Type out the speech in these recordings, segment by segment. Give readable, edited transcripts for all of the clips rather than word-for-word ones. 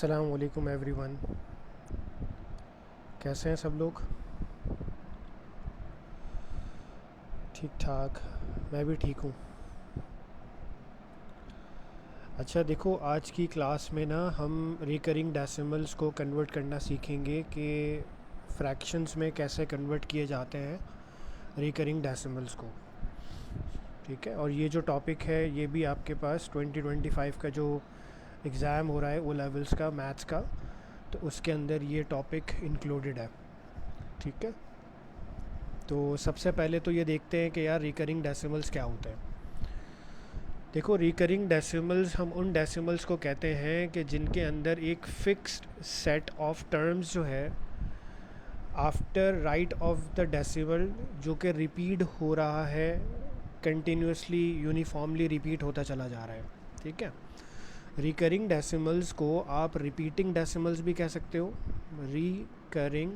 अस्सलाम वालेकुम एवरीवन। कैसे हैं सब लोग? ठीक ठाक। मैं भी ठीक हूँ। अच्छा देखो, आज की क्लास में ना हम रिकरिंग डेसिमल्स को कन्वर्ट करना सीखेंगे कि फ्रैक्शंस में कैसे कन्वर्ट किए जाते हैं रिकरिंग डेसिमल्स को। ठीक है, और ये जो टॉपिक है ये भी आपके पास 2025 का जो एग्ज़ाम हो रहा है ओ लेवल्स का मैथ्स का, तो उसके अंदर ये टॉपिक इंक्लूडेड है। ठीक है, तो सबसे पहले तो ये देखते हैं कि यार रिकरिंग डेसिमल्स क्या होते हैं। देखो, रिकरिंग डेसिमल्स हम उन डेसिमल्स को कहते हैं कि जिनके अंदर एक फिक्स्ड सेट ऑफ टर्म्स जो है after right of the decimal, जो कि रिपीट हो रहा है, कंटिन्यूसली यूनिफॉर्मली रिपीट होता चला जा रहा है। ठीक है, रिकरिंग डेसिमल्स को आप रिपीटिंग डेसिमल्स भी कह सकते हो। रिकरिंग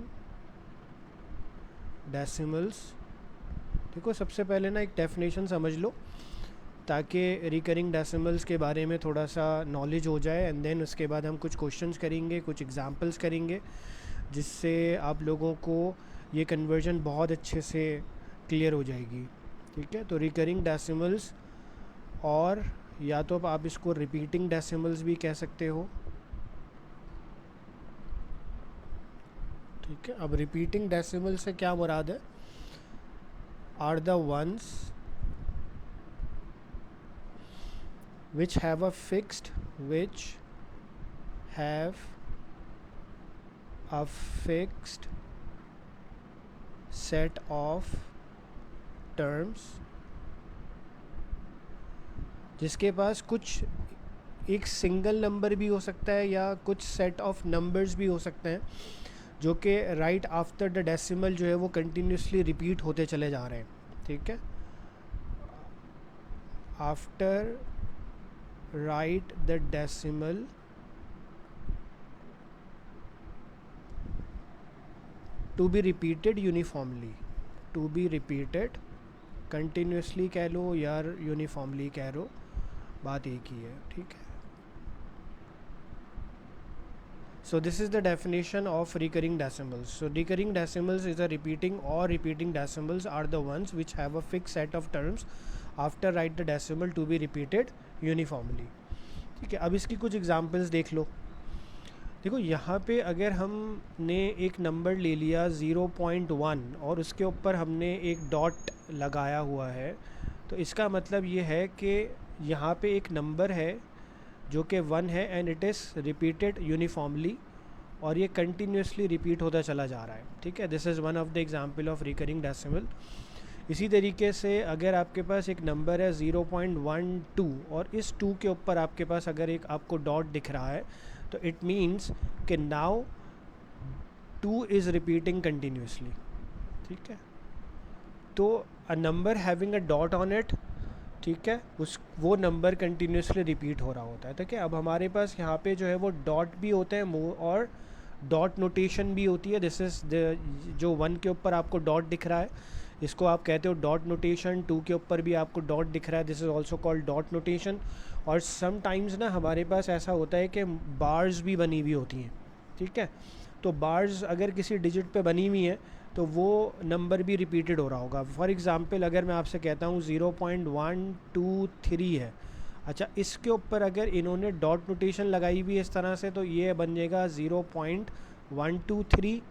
डेसिमल्स, देखो सबसे पहले ना एक डेफिनेशन समझ लो ताकि रिकरिंग डेसिमल्स के बारे में थोड़ा सा नॉलेज हो जाए, एंड देन उसके बाद हम कुछ क्वेश्चंस करेंगे, कुछ एग्जांपल्स करेंगे, जिससे आप लोगों को ये कन्वर्जन बहुत अच्छे से क्लियर हो जाएगी। ठीक है, तो रिकरिंग डेसिमल्स, और या तो आप इसको रिपीटिंग डेसिमल्स भी कह सकते हो। ठीक है, अब रिपीटिंग डेसिमल से क्या मुराद है? Are the ones which have a fixed set of terms, जिसके पास कुछ एक सिंगल नंबर भी हो सकता है या कुछ सेट ऑफ नंबर्स भी हो सकते हैं, जो कि राइट आफ्टर द डेसिमल जो है वो कंटिन्यूसली रिपीट होते चले जा रहे हैं। ठीक है, after right the decimal to be repeated uniformly, to be repeated continuously कह लो या यूनिफॉर्मली कह लो, बात एक ही है। ठीक है, so this is the definition of recurring decimals. So recurring decimals is a repeating or repeating decimals are the ones which have a fixed set of terms after write the decimal to be repeated uniformly. ठीक है, अब इसकी कुछ examples देख लो। देखो यहाँ पे अगर हमने एक नंबर ले लिया 0.1 और उसके ऊपर हमने एक डॉट लगाया हुआ है, तो इसका मतलब ये है कि यहाँ पे एक नंबर है जो कि 1 है and it is repeated uniformly, और ये कंटिन्यूसली रिपीट होता चला जा रहा है। ठीक है, this is one of the example of recurring decimal. इसी तरीके से अगर आपके पास एक नंबर है 0.12 और इस 2 के ऊपर आपके पास अगर एक आपको डॉट दिख रहा है, तो इट मीन्स कि नाउ 2 इज़ रिपीटिंग कंटिन्यूसली। ठीक है, तो a number having a dot on it, ठीक है, उस वो नंबर कंटिन्यूसली रिपीट हो रहा होता है। ठीक है, अब हमारे पास यहाँ पे जो है वो डॉट भी होते हैं और डॉट नोटेशन भी होती है। दिस इज़ द जो 1 के ऊपर आपको डॉट दिख रहा है, इसको आप कहते हो डॉट नोटेशन। 2 के ऊपर भी आपको डॉट दिख रहा है, this is also called dot notation. और समटाइम्स ना हमारे पास ऐसा होता है कि बार्स भी बनी हुई होती हैं। ठीक है, तो बार्स अगर किसी डिजिट पे बनी हुई है तो वो नंबर भी रिपीटेड हो रहा होगा। फॉर एग्ज़ाम्पल अगर मैं आपसे कहता हूँ 0.123 है, अच्छा इसके ऊपर अगर इन्होंने डॉट नोटेशन लगाई हुई है इस तरह से, तो ये बन जाएगा 0.123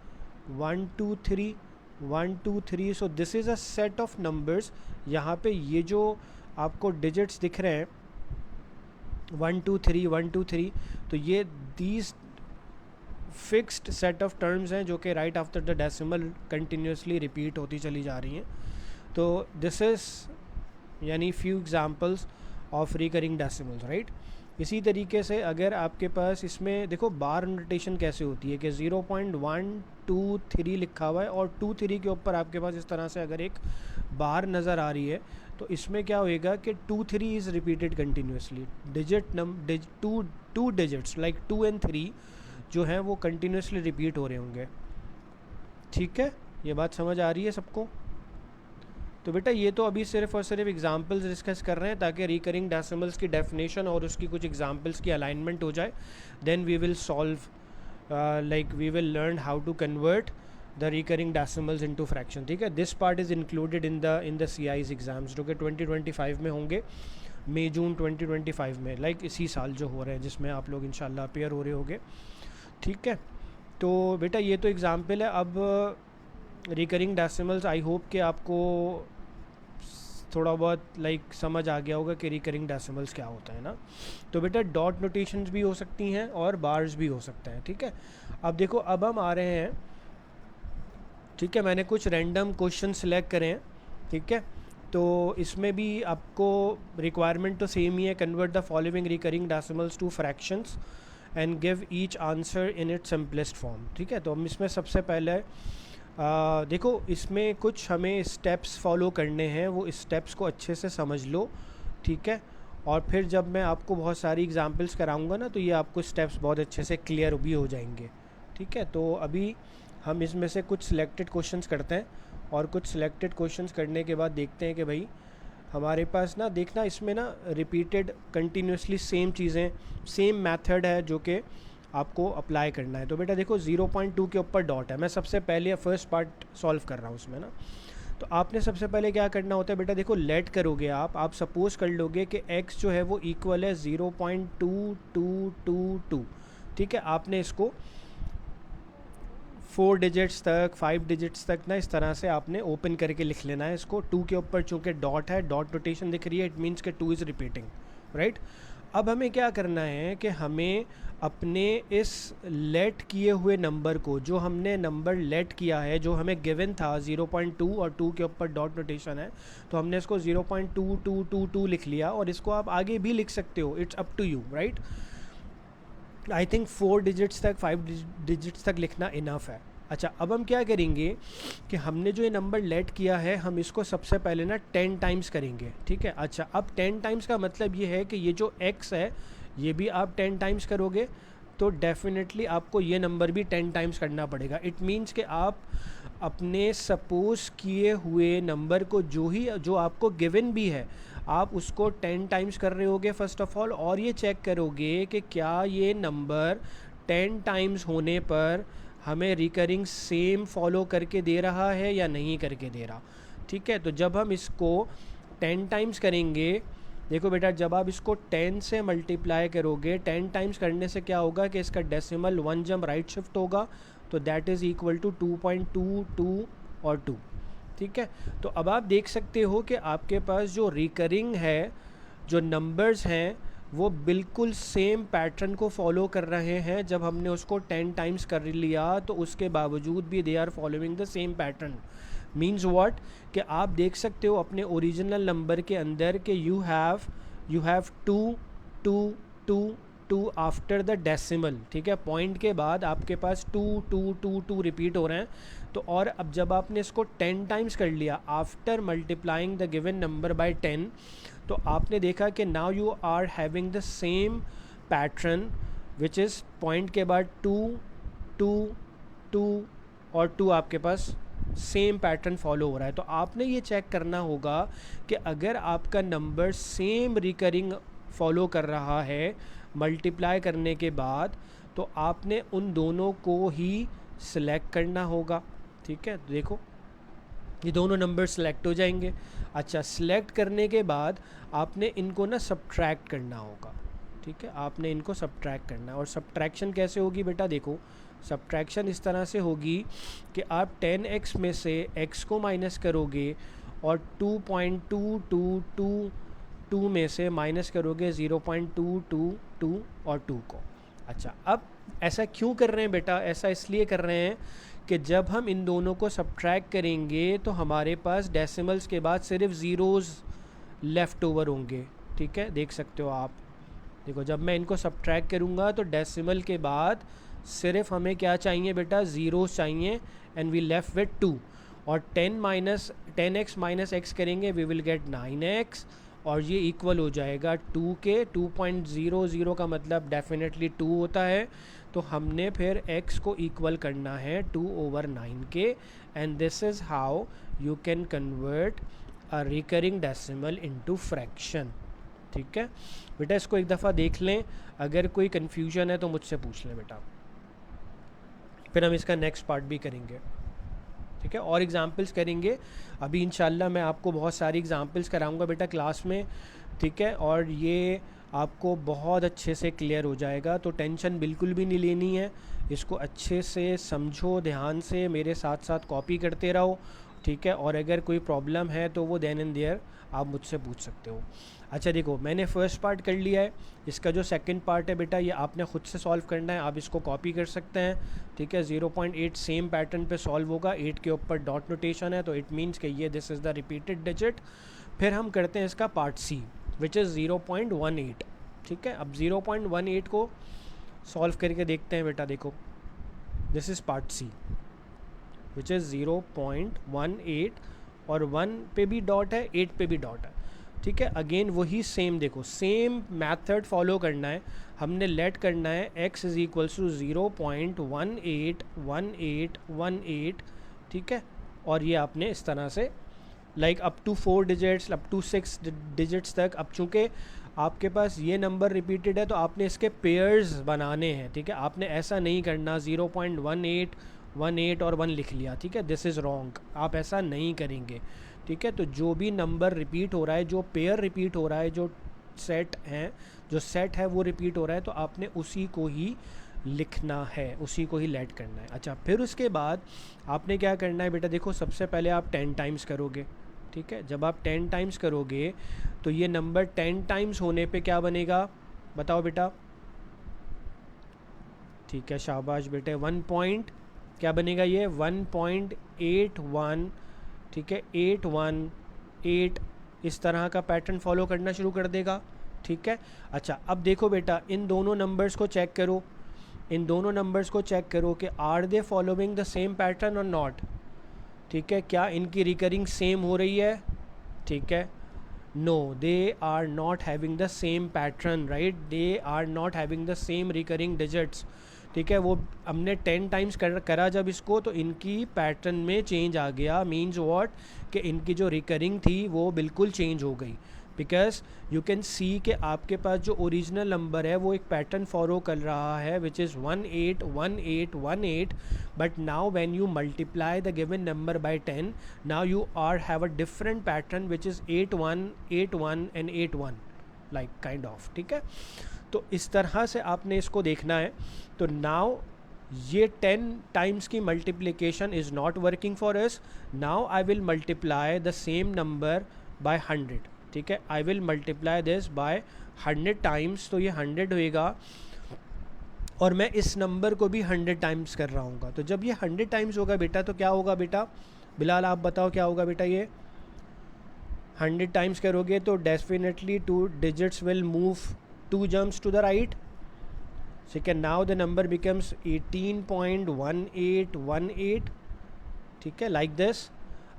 123 123। So this is a set of numbers. यहाँ पे ये जो आपको डिजिट्स दिख रहे हैं 123 123, तो ये these fixed set of terms हैं जो कि right after the decimal continuously repeat होती चली जा रही हैं। तो दिस इज़ यानी few examples of recurring decimals, right. इसी तरीके से अगर आपके पास इसमें देखो बार नोटेशन कैसे होती है कि 0.123 लिखा हुआ है और 23 के ऊपर आपके पास इस तरह से अगर एक बार नज़र आ रही है, तो इसमें क्या होएगा कि 23 is repeated continuously. Two digits like 2 and 3 जो हैं वो कंटिन्यूसली रिपीट हो रहे होंगे। ठीक है, ये बात समझ आ रही है सबको? तो बेटा ये तो अभी सिर्फ और सिर्फ एग्जांपल्स डिस्कस कर रहे हैं ताकि रिकरिंग डेसिमल्स की डेफिनेशन और उसकी कुछ एग्जांपल्स की अलाइनमेंट हो जाए. Then we will solve, like we will learn how to convert the recurring decimals into fraction. ठीक है, this part is included in the CI's exams जो कि 2025 में होंगे, मई जून 2025 में, लाइक इसी साल जो हो रहे हैं जिसमें आप लोग इंशाल्लाह अपेयर हो रहे होंगे. ठीक है, तो बेटा ये तो एग्जाम्पल है. अब रिकरिंग डेसिमल्स आई होप कि आपको थोड़ा बहुत लाइक समझ आ गया होगा कि रिकरिंग डेसिमल्स क्या होता है ना. तो बेटा डॉट नोटेशंस भी हो सकती हैं और बार्स भी हो सकते हैं. ठीक है, अब देखो अब हम आ रहे हैं. ठीक है, मैंने कुछ रैंडम क्वेश्चन सिलेक्ट करे हैं. ठीक है, तो इसमें भी आपको रिक्वायरमेंट तो सेम ही है, convert the following recurring decimals two fractions and give each answer in its simplest form. ठीक है, तो हम इसमें सबसे पहले देखो इसमें कुछ हमें स्टेप्स फॉलो करने हैं, वो स्टेप्स को अच्छे से समझ लो. ठीक है, और फिर जब मैं आपको बहुत सारी एग्जांपल्स कराऊंगा ना तो ये आपको स्टेप्स बहुत अच्छे से क्लियर भी हो जाएंगे. ठीक है, तो अभी हम इसमें से कुछ सिलेक्टेड क्वेश्चंस करते हैं और कुछ सिलेक्टेड क्वेश्चंस करने के बाद देखते हैं कि भाई हमारे पास ना, देखना इसमें ना रिपीटेड कंटिन्यूसली सेम चीज़ें, सेम मेथड है जो कि आपको अप्लाई करना है. तो बेटा देखो 0.2 के ऊपर डॉट है, मैं सबसे पहले फर्स्ट पार्ट सॉल्व कर रहा हूँ उसमें ना. तो आपने सबसे पहले क्या करना होता है बेटा, देखो लेट करोगे आप सपोज़ कर लोगे कि x जो है वो इक्वल है 0.2222. ठीक है, आपने इसको 4 डिजिट्स तक 5 डिजिट्स तक ना इस तरह से आपने ओपन करके लिख लेना है इसको. 2 के ऊपर चूँकि डॉट है, डॉट नोटेशन दिख रही है, इट मीन्स कि 2 इज़ रिपीटिंग, राइट. अब हमें क्या करना है कि हमें अपने इस लेट किए हुए नंबर को, जो हमने नंबर लेट किया है, जो हमें गिवन था 0.2 और 2 के ऊपर डॉट नोटेशन है, तो हमने इसको 0.2222 लिख लिया और इसको आप आगे भी लिख सकते हो, it's up to you, right. I think 4 digits तक 5 डिजिट्स तक लिखना इनफ है. अच्छा, अब हम क्या करेंगे कि हमने जो ये नंबर लेट किया है हम इसको सबसे पहले ना 10 टाइम्स करेंगे. ठीक है, अच्छा अब 10 टाइम्स का मतलब ये है कि ये जो x है ये भी आप 10 टाइम्स करोगे तो डेफिनेटली आपको ये नंबर भी 10 टाइम्स करना पड़ेगा. इट मीन्स कि आप अपने सपोज किए हुए नंबर को जो आपको गिवन भी है आप उसको 10 टाइम्स कर रहे होगे फर्स्ट ऑफ ऑल, और ये चेक करोगे कि क्या ये नंबर 10 टाइम्स होने पर हमें रिकरिंग सेम फॉलो करके दे रहा है या नहीं करके दे रहा. ठीक है, तो जब हम इसको 10 टाइम्स करेंगे, देखो बेटा जब आप इसको 10 से मल्टीप्लाई करोगे, 10 टाइम्स करने से क्या होगा कि इसका डेसिमल 1 जंप राइट शिफ्ट होगा, तो दैट इज़ इक्वल टू 2.22 और 2. ठीक है, तो अब आप देख सकते हो कि आपके पास जो रिकरिंग है, जो नंबर्स हैं वो बिल्कुल सेम पैटर्न को फॉलो कर रहे हैं. जब हमने उसको 10 टाइम्स कर लिया तो उसके बावजूद भी they are following the same pattern. Means what, कि आप देख सकते हो अपने ओरिजिनल नंबर के अंदर कि you have 2 after the decimal. ठीक है, पॉइंट के बाद आपके पास 2 रिपीट हो रहे हैं. तो और अब जब आपने इसको 10 टाइम्स कर लिया after multiplying the given number by 10, तो आपने देखा कि now you are having the same pattern which is point के बाद 2 और 2 आपके पास सेम पैटर्न फॉलो हो रहा है. तो आपने ये चेक करना होगा कि अगर आपका नंबर सेम रिकरिंग फॉलो कर रहा है मल्टीप्लाई करने के बाद, तो आपने उन दोनों को ही सिलेक्ट करना होगा. ठीक है, देखो ये दोनों नंबर सेलेक्ट हो जाएंगे. अच्छा, सेलेक्ट करने के बाद आपने इनको ना सब्ट्रैक्ट करना होगा. ठीक है, आपने इनको सब्ट्रैक्ट करना है. और सब्ट्रैक्शन कैसे होगी बेटा, देखो सब्ट्रैक्शन इस तरह से होगी कि आप 10x में से x को माइनस करोगे और 2.222 में से माइनस करोगे 0.222 और 2 को. अच्छा, अब ऐसा क्यों कर रहे हैं बेटा, ऐसा इसलिए कर रहे हैं कि जब हम इन दोनों को सब्ट्रैक्ट करेंगे तो हमारे पास डेसिमल्स के बाद सिर्फ ज़ीरोज़ लेफ़्ट ओवर होंगे. ठीक है, देख सकते हो आप, देखो जब मैं इनको सब्ट्रैक्ट करूँगा तो डेसिमल के बाद सिर्फ हमें क्या चाहिए बेटा, ज़ीरोज़ चाहिए, एंड वी लेफ़्ट विथ 2. और 10x माइनस x करेंगे वी विल गेट 9x, और ये इक्वल हो जाएगा 2 के. 2.00 का मतलब डेफिनेटली 2 होता है, तो हमने फिर x को इक्वल करना है 2/9 के. And this is how you can convert a recurring decimal into fraction. ठीक है बेटा, इसको एक दफ़ा देख लें, अगर कोई कन्फ्यूजन है तो मुझसे पूछ लें बेटा, फिर हम इसका नेक्स्ट पार्ट भी करेंगे। ठीक है, और एग्जांपल्स करेंगे अभी इंशाल्लाह, मैं आपको बहुत सारी एग्जांपल्स कराऊंगा बेटा क्लास में। ठीक है, और ये आपको बहुत अच्छे से क्लियर हो जाएगा, तो टेंशन बिल्कुल भी नहीं लेनी है। इसको अच्छे से समझो, ध्यान से मेरे साथ साथ कॉपी करते रहो। ठीक है, और अगर कोई प्रॉब्लम है तो वो देन एंड देयर आप मुझसे पूछ सकते हो। अच्छा देखो, मैंने फर्स्ट पार्ट कर लिया है, इसका जो सेकंड पार्ट है बेटा ये आपने ख़ुद से सॉल्व करना है। आप इसको कॉपी कर सकते हैं। ठीक है, 0.8 सेम पैटर्न पे सॉल्व होगा, 8 के ऊपर डॉट नोटेशन है, तो इट मीन्स कि ये this is the repeated digit. फिर हम करते हैं इसका पार्ट सी विच इज़ 0.18। ठीक है, अब 0.18 को सॉल्व करके देखते हैं बेटा। देखो, this is part C which is 0.18, और 1 पे भी डॉट है, 8 पे भी डॉट है। ठीक है, अगेन वही सेम, देखो सेम मेथड फॉलो करना है। हमने लेट करना है x इज़ इक्वल्स टू 0.181818। ठीक है, और ये आपने इस तरह से like up to 4 digits, up to 6 digits तक। अब चूँकि आपके पास ये नंबर रिपीटेड है तो आपने इसके पेयर्स बनाने हैं। ठीक है, आपने ऐसा नहीं करना 0.1818 और 1 लिख लिया। ठीक है, दिस इज़ रॉन्ग, आप ऐसा नहीं करेंगे। ठीक है, तो जो भी नंबर रिपीट हो रहा है, जो पेयर रिपीट हो रहा है, जो सेट है वो रिपीट हो रहा है, तो आपने उसी को ही लिखना है, उसी को ही लेट करना है। अच्छा, फिर उसके बाद आपने क्या करना है बेटा, देखो सबसे पहले आप 10 टाइम्स करोगे। ठीक है, जब आप 10 टाइम्स करोगे तो ये नंबर 10 टाइम्स होने पे क्या बनेगा, बताओ बेटा। ठीक है, शाबाश बेटे, 1 पॉइंट क्या बनेगा, ये 1.81। ठीक है, 818 इस तरह का पैटर्न फॉलो करना शुरू कर देगा। ठीक है, अच्छा अब देखो बेटा, इन दोनों नंबर्स को चेक करो, कि are they following the same pattern और नॉट। ठीक है, क्या इनकी रिकरिंग सेम हो रही है। ठीक है, no they are not having the same pattern, right, they are not having the same recurring digits. ठीक है, वो हमने 10 टाइम्स करा जब इसको, तो इनकी पैटर्न में चेंज आ गया। मीन्स व्हाट, कि इनकी जो रिकरिंग थी वो बिल्कुल चेंज हो गई। बिकॉज यू कैन सी कि आपके पास जो ओरिजिनल नंबर है वो एक पैटर्न फॉलो कर रहा है which is 181818, but now when you multiply the given number by 10, now you are have a different pattern which is 8181 and 81 like kind of. ठीक है, तो इस तरह से आपने इसको देखना है। तो नाउ ये 10 टाइम्स की multiplication is not working for us. Now I will multiply the same number by 100। ठीक है, I will multiply this by 100 times, तो ये 100 होएगा, और मैं इस नंबर को भी 100 टाइम्स कर रहा हूँ। तो जब ये 100 टाइम्स होगा बेटा, तो क्या होगा बेटा, बिलाल आप बताओ क्या होगा बेटा। ये 100 टाइम्स करोगे तो definitely 2 digits will move 2 jumps to the right. So now the number becomes 18.1818. ठीक है, like this.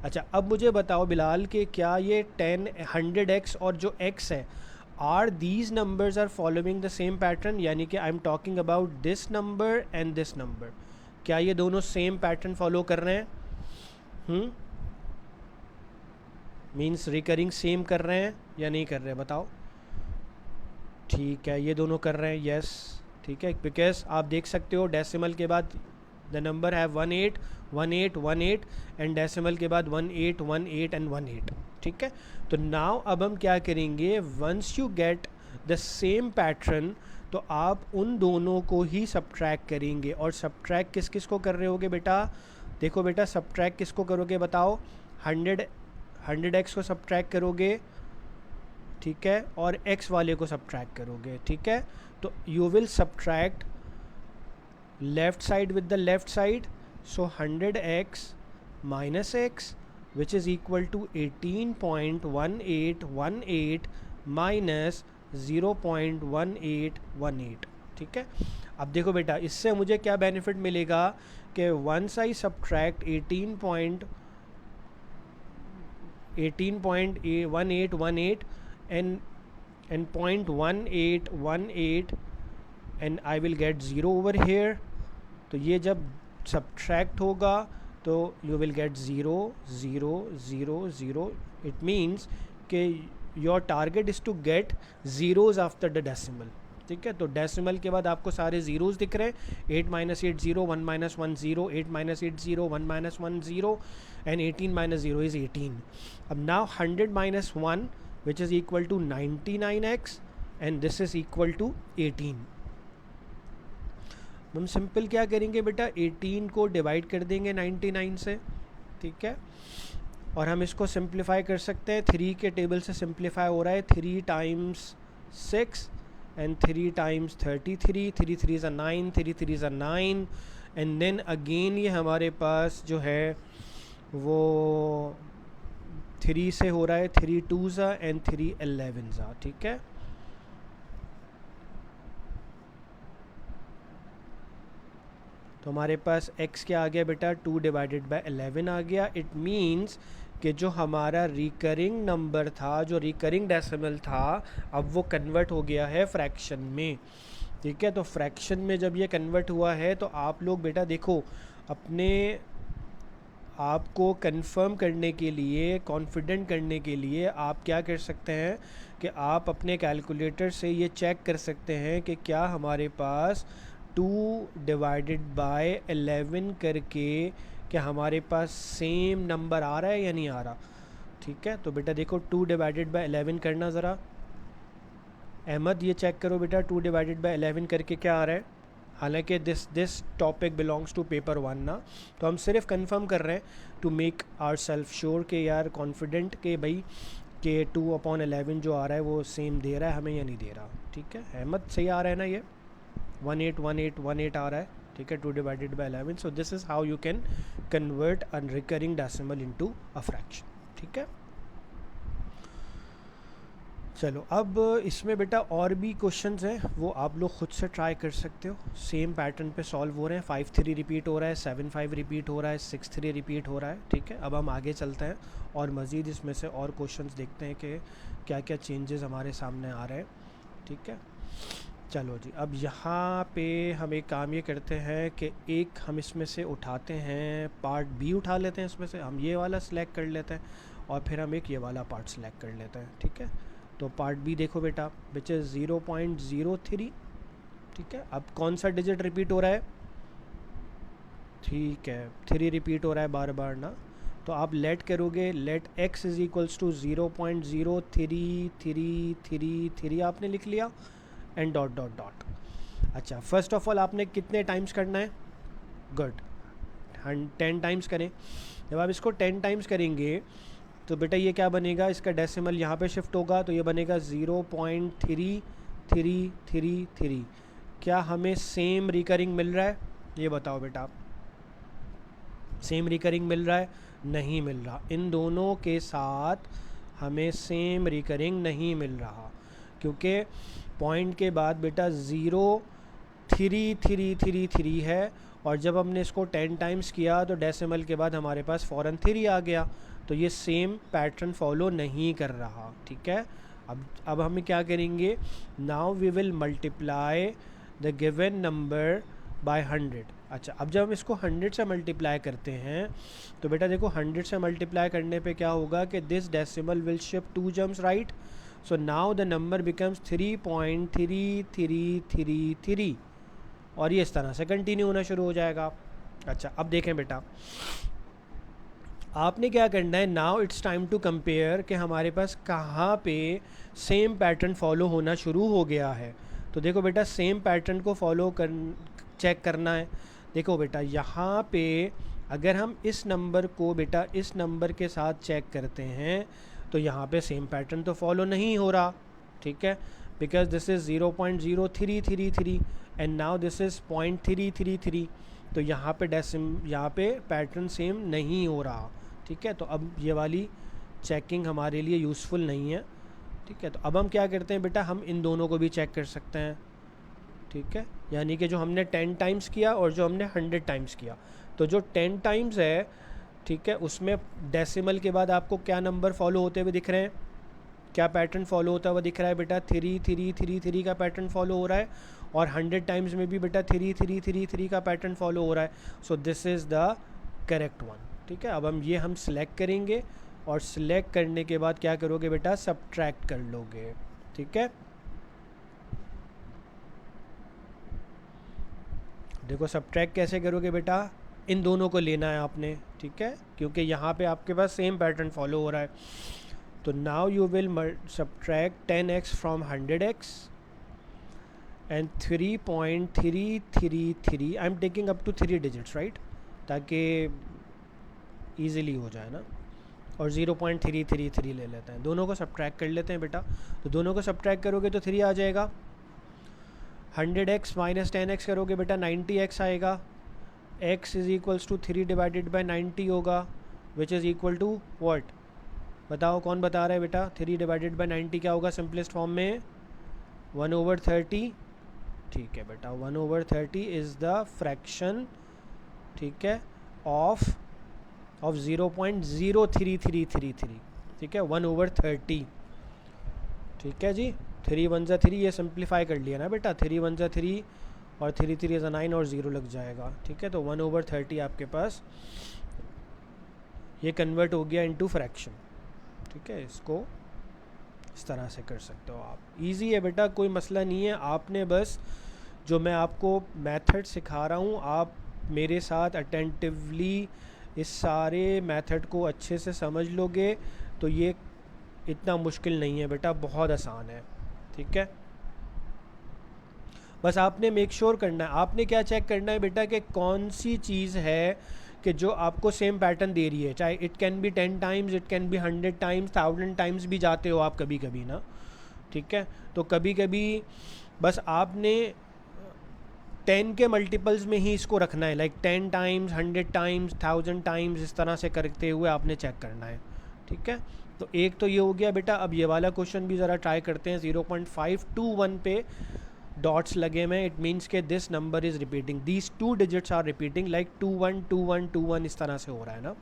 अच्छा, अब मुझे बताओ बिलाल कि क्या ये 100x और जो x है, are these numbers are following the same pattern, यानी कि I am talking about this number and this number, क्या ये दोनों सेम पैटर्न फॉलो कर रहे हैं? मीन्स रिकरिंग सेम कर रहे हैं या नहीं कर रहे हैं, बताओ। ठीक है, ये दोनों कर रहे हैं, यस। ठीक है, बिकॉज आप देख सकते हो डेसिमल के बाद द नंबर है 181818 एंड डेसिमल के बाद 1818 एंड 18। ठीक है, तो नाउ अब हम क्या करेंगे, once you get the same pattern, तो आप उन दोनों को ही सब्ट्रैक्ट करेंगे। और सब्ट्रैक्ट किस किस को कर रहे होगे बेटा, देखो बेटा सब्ट्रैक्ट किसको करोगे बताओ, 100x को सब्ट्रैक्ट करोगे। ठीक है, और x वाले को सब्ट्रैक्ट करोगे। ठीक है, तो you will subtract left side with the left side, so 100x minus x which is equal to 18.1818 minus 0.1818। ठीक है, अब देखो बेटा इससे मुझे क्या बेनिफिट मिलेगा कि once I subtract 18.1818 and 0.1818 and I will get 0 over here। तो ये जब सब्ट्रैक्ट होगा तो you will get 0 0 0 0. It means कि your target is to get zeros after the decimal. ठीक है, तो डेसिमल के बाद आपको सारे ज़ीरोज़ दिख रहे हैं. 8 - 8 0, 1 - 1 0, 8 - 8 0, 1 - 1 0, and 18 - 0 is 18. अब now 100 - 1 which is equal to 99x and this is equal to 18. हम सिंपल क्या करेंगे बेटा, 18 को डिवाइड कर देंगे 99 से. ठीक है, और हम इसको सिंप्लीफाई कर सकते हैं. 3 के टेबल से सिंप्लीफाई हो रहा है. 3 times 6 and 3 times 33, 3 3s are 9, 3 3s are 9, and then again ये हमारे पास जो है वो 3 से हो रहा है. 3 2s are and 3 11s are. ठीक है, तो हमारे पास x क्या आ गया बेटा, 2 डिवाइडेड बाय 11 आ गया. इट मीन्स कि जो हमारा रिकरिंग नंबर था, जो रिकरिंग डेसिमल था, अब वो कन्वर्ट हो गया है फ्रैक्शन में. ठीक है, तो फ्रैक्शन में जब ये कन्वर्ट हुआ है तो आप लोग बेटा देखो, अपने आपको कंफर्म करने के लिए, कॉन्फिडेंट करने के लिए आप क्या कर सकते हैं कि आप अपने कैलकुलेटर से ये चेक कर सकते हैं कि क्या हमारे पास 2 डिवाइडेड बाय 11 करके क्या हमारे पास सेम नंबर आ रहा है या नहीं आ रहा. ठीक है, तो बेटा देखो 2 डिवाइडेड बाय 11 करना ज़रा. अहमद ये चेक करो बेटा, 2 डिवाइडेड बाय 11 करके क्या आ रहा है. हालांकि this topic belongs to paper 1 ना, तो हम सिर्फ कंफर्म कर रहे हैं to make our self sure के यार कॉन्फिडेंट के भाई कि 2/11 जो आ रहा है वो सेम दे रहा है हमें या नहीं दे रहा. ठीक है, अहमद सही आ रहा है ना, ये 181818 आ रहा है. ठीक है, 2 divided by 11. So this is how you can convert a recurring decimal into a fraction. ठीक है, चलो अब इसमें बेटा और भी क्वेश्चंस हैं, वो आप लोग खुद से ट्राई कर सकते हो. सेम पैटर्न पे सॉल्व हो रहे हैं. 5 3 रिपीट हो रहा है, 7 5 रिपीट हो रहा है, 6 3 रिपीट हो रहा है. ठीक है, अब हम आगे चलते हैं और मज़ीद इसमें से और क्वेश्चंस देखते हैं कि क्या क्या चेंजेस हमारे सामने आ रहे हैं. ठीक है, चलो जी, अब यहाँ पे हम एक काम ये करते हैं कि एक हम इसमें से उठाते हैं, पार्ट बी उठा लेते हैं. इसमें से हम ये वाला सिलेक्ट कर लेते हैं और फिर हम एक ये वाला पार्ट सिलेक्ट कर लेते हैं. ठीक है, तो पार्ट बी देखो बेटा, विच इज़ 0.03. ठीक है, अब कौन सा डिजिट रिपीट हो रहा है. ठीक है, 3 रिपीट हो रहा है बार बार ना, तो आप लेट करोगे, let x is equals to 0.033333 आपने लिख लिया एंड डॉट डॉट डॉट. अच्छा, फर्स्ट ऑफ ऑल आपने कितने टाइम्स करना है. गुड, 10 टाइम्स करें. जब आप इसको 10 टाइम्स करेंगे तो बेटा ये क्या बनेगा, इसका डेसिमल यहाँ पे शिफ्ट होगा तो ये बनेगा 0.3333. क्या हमें सेम रिकरिंग मिल रहा है, ये बताओ बेटा. सेम रिकरिंग मिल रहा है, नहीं मिल रहा. इन दोनों के साथ हमें सेम रिकरिंग नहीं मिल रहा, क्योंकि पॉइंट के बाद बेटा 0.3333 है, और जब हमने इसको 10 टाइम्स किया तो डेसिमल के बाद हमारे पास फ़ौरन 3 आ गया, तो ये सेम पैटर्न फॉलो नहीं कर रहा. ठीक है, अब हमें क्या करेंगे, now we will multiply the given number by 100. अच्छा, अब जब हम इसको 100 से मल्टीप्लाई करते हैं तो बेटा देखो 100 से मल्टीप्लाई करने पे क्या होगा कि this decimal will shift 2 germs, right. So now the number becomes 3.3333 और ये इस तरह से कंटिन्यू होना शुरू हो जाएगा. अच्छा, अब देखें बेटा, आपने क्या करना है, now it's time to compare कि हमारे पास कहाँ पे सेम पैटर्न फॉलो होना शुरू हो गया है. तो देखो बेटा, सेम पैटर्न को फॉलो चेक करना है. देखो बेटा, यहाँ पे अगर हम इस नंबर को बेटा इस नंबर के साथ चेक करते हैं तो यहाँ पे सेम पैटर्न तो फॉलो नहीं हो रहा. ठीक है, because this is 0.0333 and now this is 0.333. तो यहाँ पे पैटर्न सेम नहीं हो रहा. ठीक है, तो अब ये वाली चेकिंग हमारे लिए यूज़फुल नहीं है. ठीक है, तो अब हम क्या करते हैं बेटा, हम इन दोनों को भी चेक कर सकते हैं. ठीक है, यानी कि जो हमने 10 टाइम्स किया और जो हमने 100 टाइम्स किया, तो जो 10 टाइम्स है, ठीक है, उसमें डेसिमल के बाद आपको क्या नंबर फॉलो होते हुए दिख रहे हैं, क्या पैटर्न फॉलो होता हुआ दिख रहा है बेटा, 3333 का पैटर्न फॉलो हो रहा है, और 100 टाइम्स में भी बेटा 3333 का पैटर्न फॉलो हो रहा है. So this is the correct one. ठीक है, अब हम सिलेक्ट करेंगे और सिलेक्ट करने के बाद क्या करोगे बेटा, सब्ट्रैक्ट कर लोगे। ठीक है, देखो सब्ट्रैक्ट कैसे करोगे बेटा, इन दोनों को लेना है आपने। ठीक है, क्योंकि यहाँ पे आपके पास सेम पैटर्न फॉलो हो रहा है। तो now you will subtract 10x from 100x and 3.333, I am taking up to 3 digits right, ताकि ईजिली हो जाए ना, और 0.333 ले लेते हैं। दोनों को सब्ट्रैक्ट कर लेते हैं बेटा। तो दोनों को सब्ट्रैक्ट करोगे तो 3 आ जाएगा। 100x माइनस 10x करोगे बेटा 90x आएगा। x is equals to 3 divided by 90 होगा, which is equal to what, बताओ कौन बता रहा है बेटा। 3 डिवाइडेड बाई 90 क्या होगा सिंपलेस्ट फॉर्म में, 1/30। ठीक है बेटा, 1/30 इज़ द फ्रैक्शन, ठीक है, ऑफ 0.03333। ठीक है, 1/30। ठीक है जी, 3 1 3, ये सिंप्लीफाई कर लिया ना बेटा, 3 1 3 और 3 3 9 और 0 लग जाएगा। ठीक है, तो 1/30 आपके पास ये कन्वर्ट हो गया इनटू फ्रैक्शन। ठीक है, इसको इस तरह से कर सकते हो आप। इजी है बेटा, कोई मसला नहीं है। आपने बस जो मैं आपको मेथड सिखा रहा हूँ, आप मेरे साथ अटेंटिवली इस सारे मेथड को अच्छे से समझ लोगे तो ये इतना मुश्किल नहीं है बेटा, बहुत आसान है। ठीक है, बस आपने मेक श्योर करना है, आपने क्या चेक करना है बेटा कि कौन सी चीज़ है कि जो आपको सेम पैटर्न दे रही है। चाहे it can be 10 times, it can be 100 times, 1000 times भी जाते हो आप कभी कभी ना। ठीक है, तो कभी कभी बस आपने 10 के मल्टीपल्स में ही इसको रखना है, लाइक 10 टाइम्स, 100 टाइम्स, 1000 टाइम्स, इस तरह से करते हुए आपने चेक करना है। ठीक है, तो एक तो ये हो गया बेटा। अब ये वाला क्वेश्चन भी ज़रा ट्राई करते हैं। 0.521 पे डॉट्स लगे हुए, इट मीन्स के this number is repeating, these 2 digits are repeating, like 212121 इस तरह से हो रहा है ना।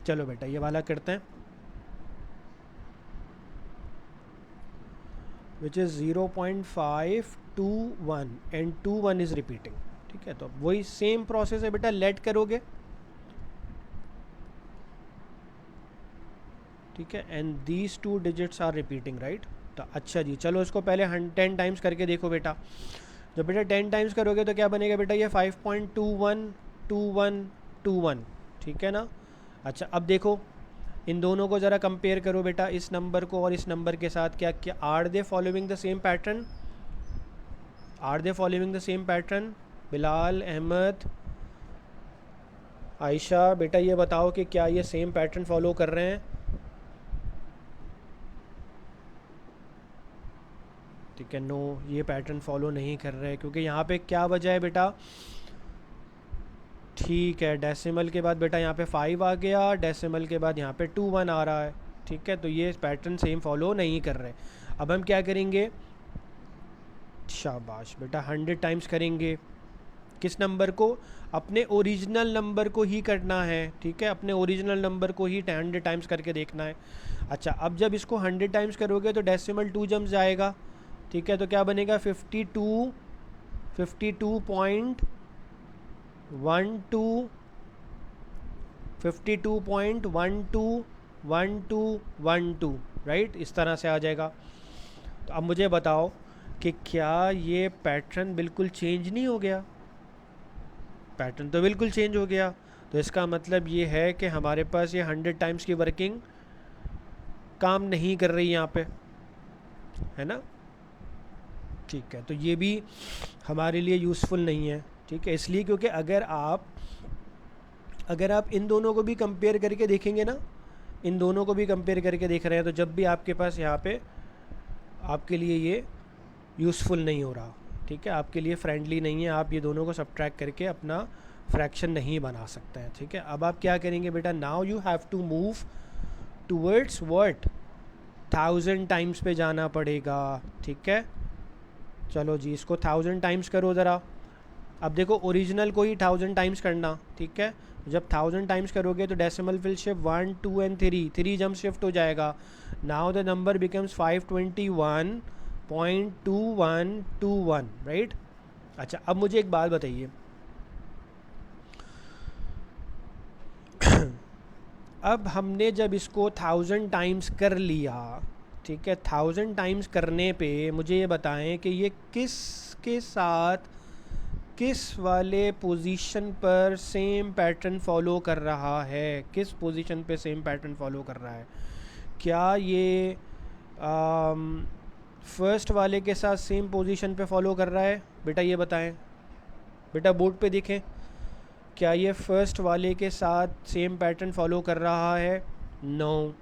चलो बेटा ये वाला करते हैं, which is 0.521 and 21 is repeating. ठीक है, तो अब वही सेम प्रोसेस है बेटा, लेट करोगे। ठीक है, and these 2 digits are repeating right. तो अच्छा जी, चलो इसको पहले 10 टाइम्स करके देखो बेटा। जब बेटा 10 टाइम्स करोगे तो क्या बनेगा बेटा, ये 5.212121। ठीक है ना। अच्छा अब देखो इन दोनों को ज़रा कंपेयर करो बेटा, इस नंबर को और इस नंबर के साथ। क्या क्या are they following the same pattern, are they following the same pattern. Bilal, Ahmad, Ayesha, बेटा ये बताओ कि क्या ये सेम पैटर्न फॉलो कर रहे हैं। ठीक है, नो, ये पैटर्न फॉलो नहीं कर रहे हैं, क्योंकि यहाँ पे क्या वजह है बेटा। ठीक है, डेसिमल के बाद बेटा यहाँ पे 5 आ गया, डेसिमल के बाद यहाँ पे 2 1 आ रहा है। ठीक है, तो ये पैटर्न सेम फॉलो नहीं कर रहे। अब हम क्या करेंगे, शाबाश बेटा, 100 टाइम्स करेंगे। किस नंबर को, अपने ओरिजिनल नंबर को ही करना है। ठीक है, अपने ओरिजिनल नंबर को ही 100 टाइम्स करके देखना है। अच्छा अब जब इसको 100 टाइम्स करोगे तो डेसिमल 2 जम्स जाएगा। ठीक है, तो क्या बनेगा, 52.12 52.1212 राइट, इस तरह से आ जाएगा। तो अब मुझे बताओ कि क्या ये पैटर्न बिल्कुल चेंज नहीं हो गया। पैटर्न तो बिल्कुल चेंज हो गया। तो इसका मतलब ये है कि हमारे पास ये 100 टाइम्स की वर्किंग काम नहीं कर रही यहाँ पे, है ना। ठीक है, तो ये भी हमारे लिए यूज़फुल नहीं है। ठीक है, इसलिए क्योंकि अगर आप इन दोनों को भी कंपेयर करके देखेंगे ना, इन दोनों को भी कंपेयर करके देख रहे हैं, तो जब भी आपके पास यहाँ पे आपके लिए ये यूज़फुल नहीं हो रहा। ठीक है, आपके लिए फ्रेंडली नहीं है, आप ये दोनों को सब्ट्रैक्ट करके अपना फ्रैक्शन नहीं बना सकते हैं। ठीक है, अब आप क्या करेंगे बेटा, now you have to move towards what, 1000 times पे जाना पड़ेगा। ठीक है, चलो जी इसको 1000 टाइम्स करो ज़रा। अब देखो ओरिजिनल को ही 1000 टाइम्स करना। ठीक है, जब 1000 टाइम्स करोगे तो decimal will shift 1 2 and 3 jump shift हो जाएगा। Now the number becomes 521.2121 right. अच्छा अब मुझे एक बात बताइए, अब हमने जब इसको 1000 टाइम्स कर लिया, ठीक है, 1000 टाइम्स करने पे मुझे ये बताएं कि ये किस के साथ किस वाले पोजीशन पर सेम पैटर्न फॉलो कर रहा है, किस पोजीशन पे सेम पैटर्न फॉलो कर रहा है। क्या ये फर्स्ट वाले के साथ सेम पोजीशन पे फॉलो कर रहा है? बेटा ये बताएं, बेटा बोर्ड पे देखें, क्या ये फर्स्ट वाले के साथ सेम पैटर्न फॉलो कर रहा है? नो,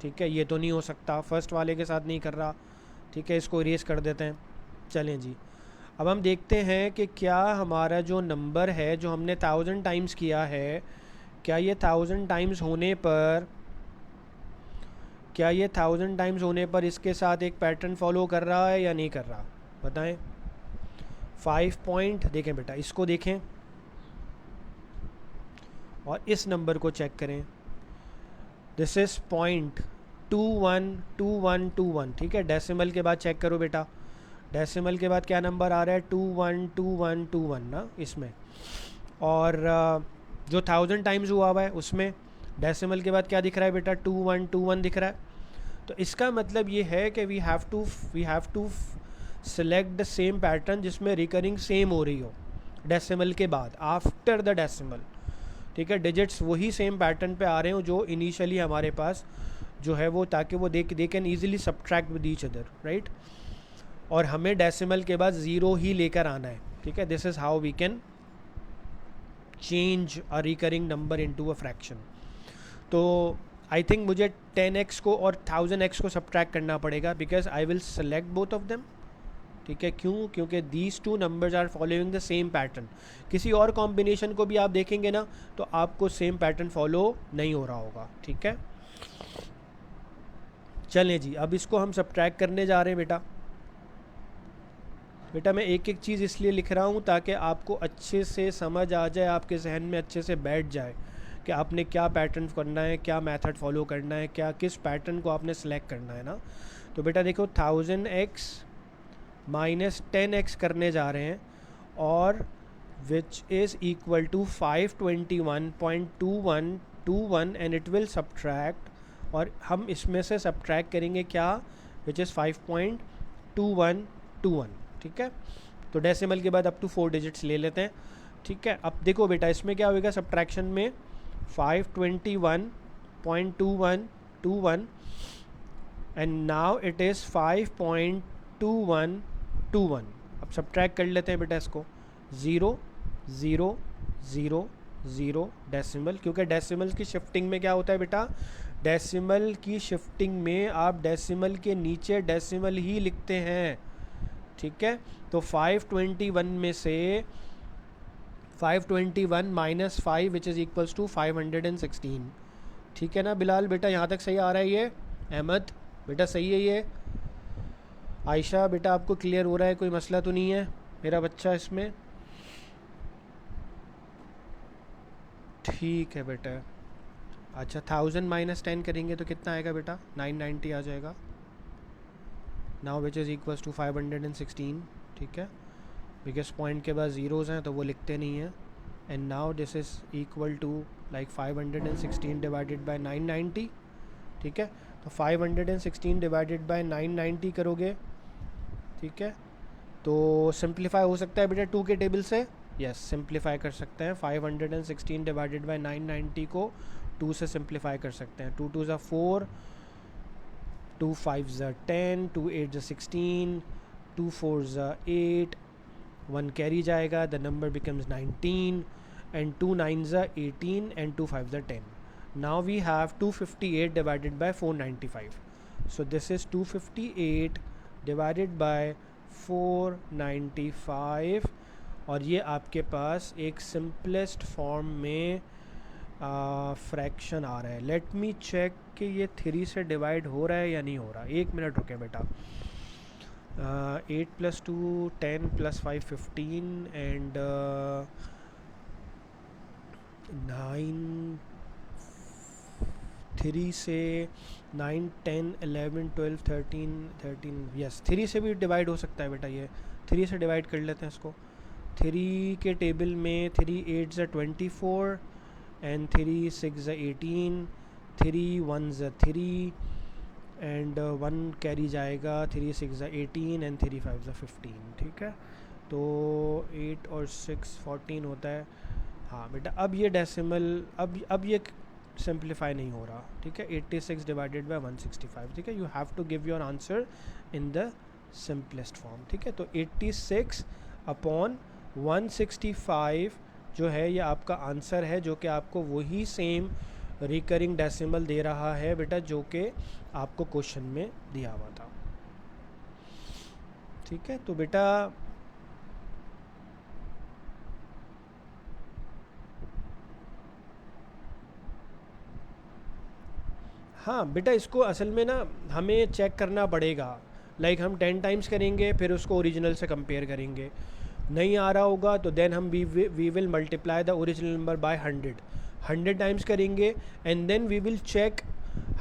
ठीक है, ये तो नहीं हो सकता, फर्स्ट वाले के साथ नहीं कर रहा, ठीक है, इसको इरेज कर देते हैं। चलें जी, अब हम देखते हैं कि क्या हमारा जो नंबर है जो हमने 1000 टाइम्स किया है, क्या ये 1000 टाइम्स होने पर, क्या ये 1000 टाइम्स होने पर इसके साथ एक पैटर्न फॉलो कर रहा है या नहीं कर रहा? बताएं। 5 पॉइंट देखें बेटा, इसको देखें और इस नंबर को चेक करें। दिस इज़ 0.212121, ठीक है। डेसिमल के बाद चेक करो बेटा, डेसिमल के बाद क्या नंबर आ रहा है? 212121 ना इसमें, और जो 1000 टाइम्स हुआ है उसमें डेसिमल के बाद क्या दिख रहा है बेटा? 2121 दिख रहा है। तो इसका मतलब ये है कि we have to select the same pattern जिसमें रिकरिंग सेम हो रही हो डेसिमल के बाद, आफ्टर द डेसिमल, ठीक है। डिजिट्स वही सेम पैटर्न पे आ रहे हो जो इनिशियली हमारे पास जो है वो, ताकि वो they can easily subtract with each other, right. और हमें डेसिमल के बाद 0 ही लेकर आना है, ठीक है। This is how we can change a recurring number into a fraction. तो आई थिंक मुझे 10x को और 1000x को सब्ट्रैक्ट करना पड़ेगा, because I will select both of them, ठीक है। क्यों? क्योंकि these two numbers are following the same pattern. किसी और कॉम्बिनेशन को भी आप देखेंगे ना तो आपको सेम पैटर्न फॉलो नहीं हो रहा होगा, ठीक है। चलें जी, अब इसको हम सब्ट्रैक्ट करने जा रहे हैं बेटा। बेटा मैं एक एक चीज़ इसलिए लिख रहा हूँ ताकि आपको अच्छे से समझ आ जाए, आपके जहन में अच्छे से बैठ जाए कि आपने क्या पैटर्न करना है, क्या मेथड फॉलो करना है, क्या किस पैटर्न को आपने सेलेक्ट करना है ना। तो बेटा देखो 1000x माइनस 10x करने जा रहे हैं, और which is equal to 521.2121 and it will subtract, और हम इसमें से सब्ट्रैक्ट करेंगे क्या? विच इज़ 5.2121, ठीक है। तो डेसिमल के बाद अप टू 4 डिजिट्स ले लेते हैं, ठीक है। अब देखो बेटा इसमें क्या होगा सब्ट्रैक्शन में, 521.2121 एंड नाउ इट इज़ 5.2121। अब सब्ट्रैक्ट कर लेते हैं बेटा इसको, 0 0 0 0 डेसिमल, क्योंकि डेसिमल की शिफ्टिंग में क्या होता है बेटा? डेसिमल की शिफ्टिंग में आप डेसिमल के नीचे डेसिमल ही लिखते हैं, ठीक है। तो 521 में से 521 minus 5 which is equals to 516, ठीक है ना बिलाल बेटा? यहाँ तक सही आ रहा है ये? अहमद बेटा सही है ये? आयशा बेटा आपको क्लियर हो रहा है, कोई मसला तो नहीं है मेरा बच्चा इसमें? ठीक है बेटा। अच्छा 1000 माइनस 10 करेंगे तो कितना आएगा बेटा? 990 आ जाएगा। Now which is equals to 516, ठीक है। बिकॉज पॉइंट के बाद ज़ीरोज़ हैं तो वो लिखते नहीं हैं। And now this is equal to like 516 divided by 990, ठीक है। तो 516 डिवाइडेड बाय 990 करोगे, ठीक है, तो सिंप्लीफाई हो सकता है बेटा 2 के टेबल से। यस सिंप्लीफाई कर सकते हैं, 516 डिवाइडेड बाय 990 को 2 से सिंप्लीफाई कर सकते हैं। 2 2 ज़ा 4, 2 5 ज़ा 10, 2 8 ज़ा 16, 2 4 ज़ा 8, 1 कैरी जाएगा, द नंबर बिकम्स 19, एंड 2 9 ज़ा 18 एंड 2 5 ज़ा 10. Now we have 258 divided by 495. So this is 258 divided by 495, और ये आपके पास एक सिंपलेस्ट फॉर्म में फ्रैक्शन आ रहा है। लेट मी चेक कि ये 3 से डिवाइड हो रहा है या नहीं हो रहा। 1 मिनट रुके बेटा। 8 + 2 10 + 5 15 एंड 9 3 से 9 10 11 12 13 यस 3 से भी डिवाइड हो सकता है बेटा। ये 3 से डिवाइड कर लेते हैं इसको। 3 के टेबल में 3 8 ज़ा 24 एंड 3 6 ज़ा 18, 3 1s 3 एंड 1 कैरी जाएगा, 3 6 18 एंड 3 5 15, ठीक है। तो 8 और 6 14 होता है। हाँ बेटा, अब ये डेसिमल अब ये सिंप्लीफाई नहीं हो रहा, ठीक है। 86 डिवाइडेड बाय 165, ठीक है। You have to give your answer in the simplest form, ठीक है। तो 86 अपॉन 165 जो है ये आपका आंसर है, जो कि आपको वही सेम रिकरिंग डेसिमल दे रहा है बेटा जो कि आपको क्वेश्चन में दिया हुआ था, ठीक है। तो बेटा हाँ बेटा, इसको असल में ना हमें चेक करना पड़ेगा। लाइक हम 10 टाइम्स करेंगे, फिर उसको ओरिजिनल से कंपेयर करेंगे। नहीं आ रहा होगा तो देन हम we will multiply the original number by 100 times करेंगे and then we will check.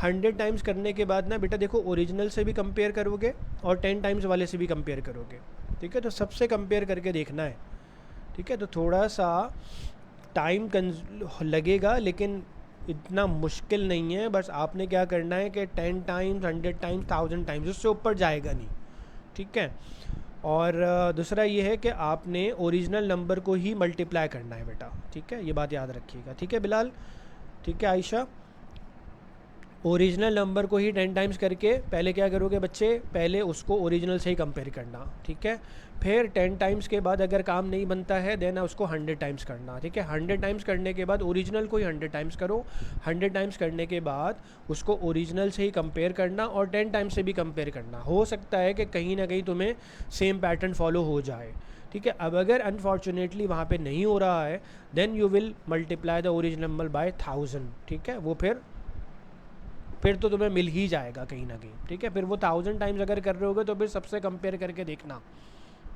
100 times करने के बाद ना बेटा देखो, ओरिजिनल से भी कंपेयर करोगे और 10 टाइम्स वाले से भी कंपेयर करोगे, ठीक है। तो सबसे कंपेयर करके देखना है, ठीक है। तो थोड़ा सा टाइम लगेगा, लेकिन इतना मुश्किल नहीं है। बस आपने क्या करना है कि 10 टाइम्स 100 टाइम्स 1000 टाइम्स, उससे ऊपर जाएगा नहीं, ठीक है। और दूसरा ये है कि आपने ओरिजिनल नंबर को ही मल्टीप्लाई करना है बेटा, ठीक है। ये बात याद रखिएगा, ठीक है बिलाल, ठीक है। आयशा, ओरिजिनल नंबर को ही 10 टाइम्स करके पहले क्या करोगे बच्चे, पहले उसको ओरिजिनल से ही कंपेयर करना, ठीक है। फिर 10 टाइम्स के बाद अगर काम नहीं बनता है देन उसको 100 टाइम्स करना, ठीक है। 100 टाइम्स करने के बाद ओरिजिनल को ही 100 टाइम्स करो। 100 टाइम्स करने के बाद उसको ओरिजिनल से ही कंपेयर करना और 10 टाइम्स से भी कंपेयर करना। हो सकता है कि कहीं ना कहीं तुम्हें सेम पैटर्न फॉलो हो जाए, ठीक है। अब अगर अनफॉर्चुनेटली वहाँ पे नहीं हो रहा है then you will multiply the original number by 1000, ठीक है। वो फिर तो तुम्हें मिल ही जाएगा कहीं ना कहीं, ठीक है। फिर वो 1000 टाइम्स अगर कर रहे होगे तो फिर सबसे कंपेयर करके देखना,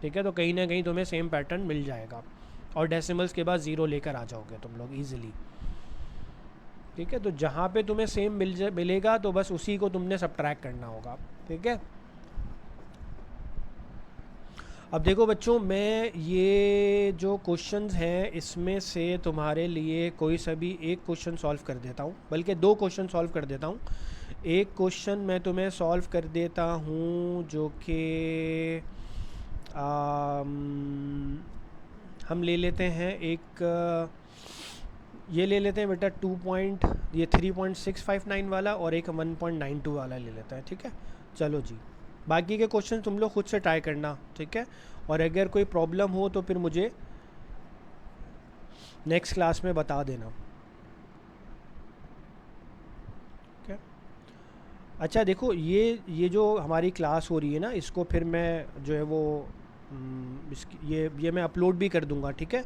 ठीक है। तो कहीं ना कहीं तुम्हें सेम पैटर्न मिल जाएगा और डेसिमल्स के बाद 0 लेकर आ जाओगे तुम लोग ईजिली, ठीक है। तो जहाँ पे तुम्हें सेम मिलेगा तो बस उसी को तुमने सब्ट्रैक्ट करना होगा, ठीक है। अब देखो बच्चों, मैं ये जो क्वेश्चंस हैं इसमें से तुम्हारे लिए कोई सा भी एक क्वेश्चन सॉल्व कर देता हूँ, बल्कि 2 क्वेश्चन सॉल्व कर देता हूँ। एक क्वेश्चन मैं तुम्हें सॉल्व कर देता हूँ जो कि हम ले लेते हैं एक ये ले लेते हैं बेटा 3.659 वाला और एक 1.92 वाला ले लेते हैं, ठीक है। चलो जी, बाकी के क्वेश्चन तुम लोग खुद से ट्राई करना, ठीक है। और अगर कोई प्रॉब्लम हो तो फिर मुझे नेक्स्ट क्लास में बता देना, ठीक है। अच्छा देखो, ये जो हमारी क्लास हो रही है ना, इसको फिर मैं जो है वो ये मैं अपलोड भी कर दूंगा, ठीक है।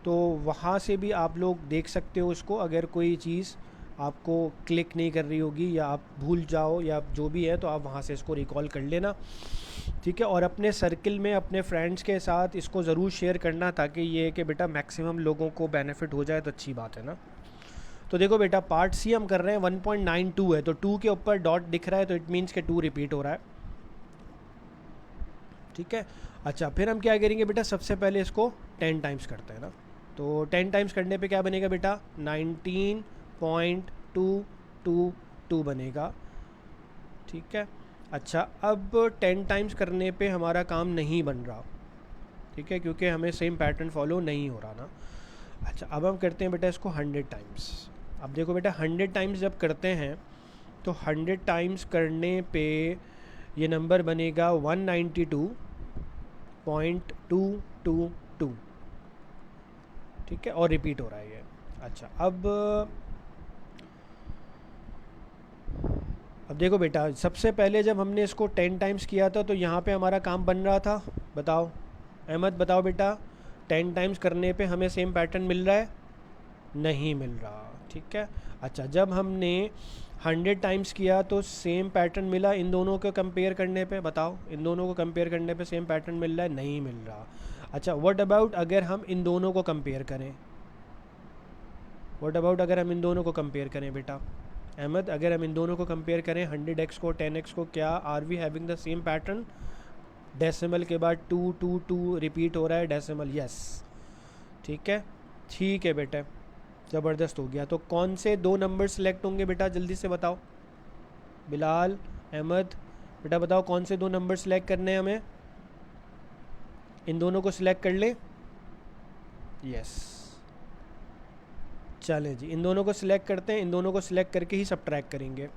तो वहाँ से भी आप लोग देख सकते हो इसको। अगर कोई चीज़ आपको क्लिक नहीं कर रही होगी या आप भूल जाओ या जो भी है, तो आप वहाँ से इसको रिकॉल कर लेना, ठीक है। और अपने सर्किल में अपने फ्रेंड्स के साथ इसको ज़रूर शेयर करना, ताकि ये कि बेटा मैक्सिमम लोगों को बेनिफिट हो जाए, तो अच्छी बात है ना। तो देखो बेटा, पार्ट सी हम कर रहे हैं 1.92 है, तो 2 के ऊपर डॉट दिख रहा है तो इट मीन्स के 2 रिपीट हो रहा है, ठीक है। अच्छा, फिर हम क्या करेंगे बेटा, सबसे पहले इसको 10 टाइम्स करते हैं ना। तो 10 टाइम्स करने पे क्या बनेगा बेटा, 19.222 बनेगा, ठीक है। अच्छा, अब 10 टाइम्स करने पे हमारा काम नहीं बन रहा, ठीक है, क्योंकि हमें सेम पैटर्न फॉलो नहीं हो रहा ना। अच्छा, अब हम करते हैं बेटा इसको 100 टाइम्स। अब देखो बेटा, 100 टाइम्स जब करते हैं तो 100 टाइम्स करने पे ये नंबर बनेगा 192.222, ठीक है। और रिपीट हो रहा है ये। अच्छा, अब देखो बेटा, सबसे पहले जब हमने इसको 10 टाइम्स किया था तो यहाँ पे हमारा काम बन रहा था। बताओ अहमद, बताओ बेटा, 10 टाइम्स करने पे हमें सेम पैटर्न मिल रहा है? नहीं मिल रहा, ठीक है। अच्छा, जब हमने 100 टाइम्स किया तो सेम पैटर्न मिला इन दोनों को कंपेयर करने पे? बताओ, इन दोनों को कंपेयर करने पे सेम पैटर्न मिल रहा है? नहीं मिल रहा। अच्छा, व्हाट अबाउट अगर हम इन दोनों को कंपेयर करें? व्हाट अबाउट अगर हम इन दोनों को कंपेयर करें बेटा? अहमद, अगर हम इन दोनों को कंपेयर करें 100x को 10x को, क्या are we having the same pattern? Decimal के बाद 222 रिपीट हो रहा है डेसिमल, यस, ठीक है। ठीक है बेटा, ज़बरदस्त हो गया। तो कौन से दो नंबर सेलेक्ट होंगे बेटा, जल्दी से बताओ। बिलाल, अहमद, बेटा बताओ कौन से दो नंबर सेलेक्ट करने हैं हमें। इन दोनों को सिलेक्ट कर ले। यस, चलें जी, इन दोनों को सिलेक्ट करते हैं। इन दोनों को सिलेक्ट करके ही सब्ट्रैक्ट करेंगे।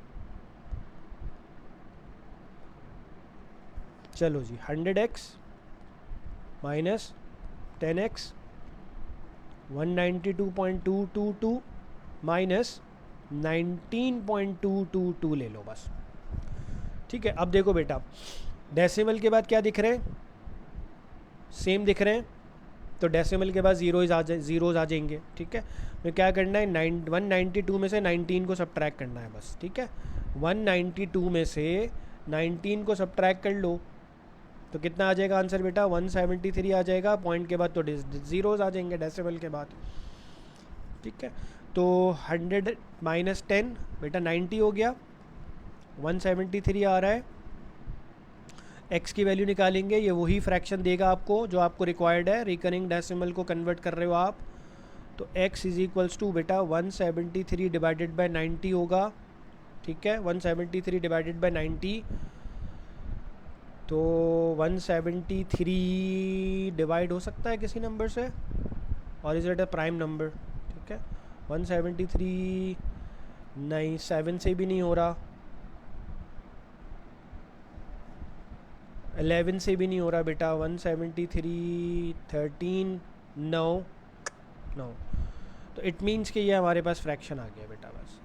चलो जी, 100x माइनस 10x 192.222 माइनस 19.222 ले लो बस। ठीक है, अब देखो बेटा, डेसिमल के बाद क्या दिख रहे हैं, सेम दिख रहे हैं, तो डेसिमल के बाद ज़ीरोज़ आ जाएंगे। ठीक है, मैं क्या करना है, 192 में से 19 को सब्ट्रैक्ट करना है बस। ठीक है, 192 में से 19 को सब्ट्रैक्ट कर लो तो कितना आ जाएगा आंसर बेटा, 173 आ जाएगा। पॉइंट के बाद तो ज़ीरोज़ आ जाएंगे डेसिमल के बाद। ठीक है, तो 100 माइनस 10 बेटा 90 हो गया, 173 आ रहा है। x की वैल्यू निकालेंगे, ये वही फ्रैक्शन देगा आपको जो आपको रिक्वायर्ड है, रिकरिंग डेसिमल को कन्वर्ट कर रहे हो आप। तो x इज़ इक्वल्स टू बेटा 173 डिवाइडेड बाय 90 होगा। ठीक है, 173 डिवाइडेड बाय 90, तो 173 डिवाइड हो सकता है किसी नंबर से, और is it a prime number. ठीक है, 173 नहीं, 7 से भी नहीं हो रहा, 11 से भी नहीं हो रहा बेटा, 173 13 9 9, तो इट मीन्स कि ये हमारे पास फ्रैक्शन आ गया बेटा बस।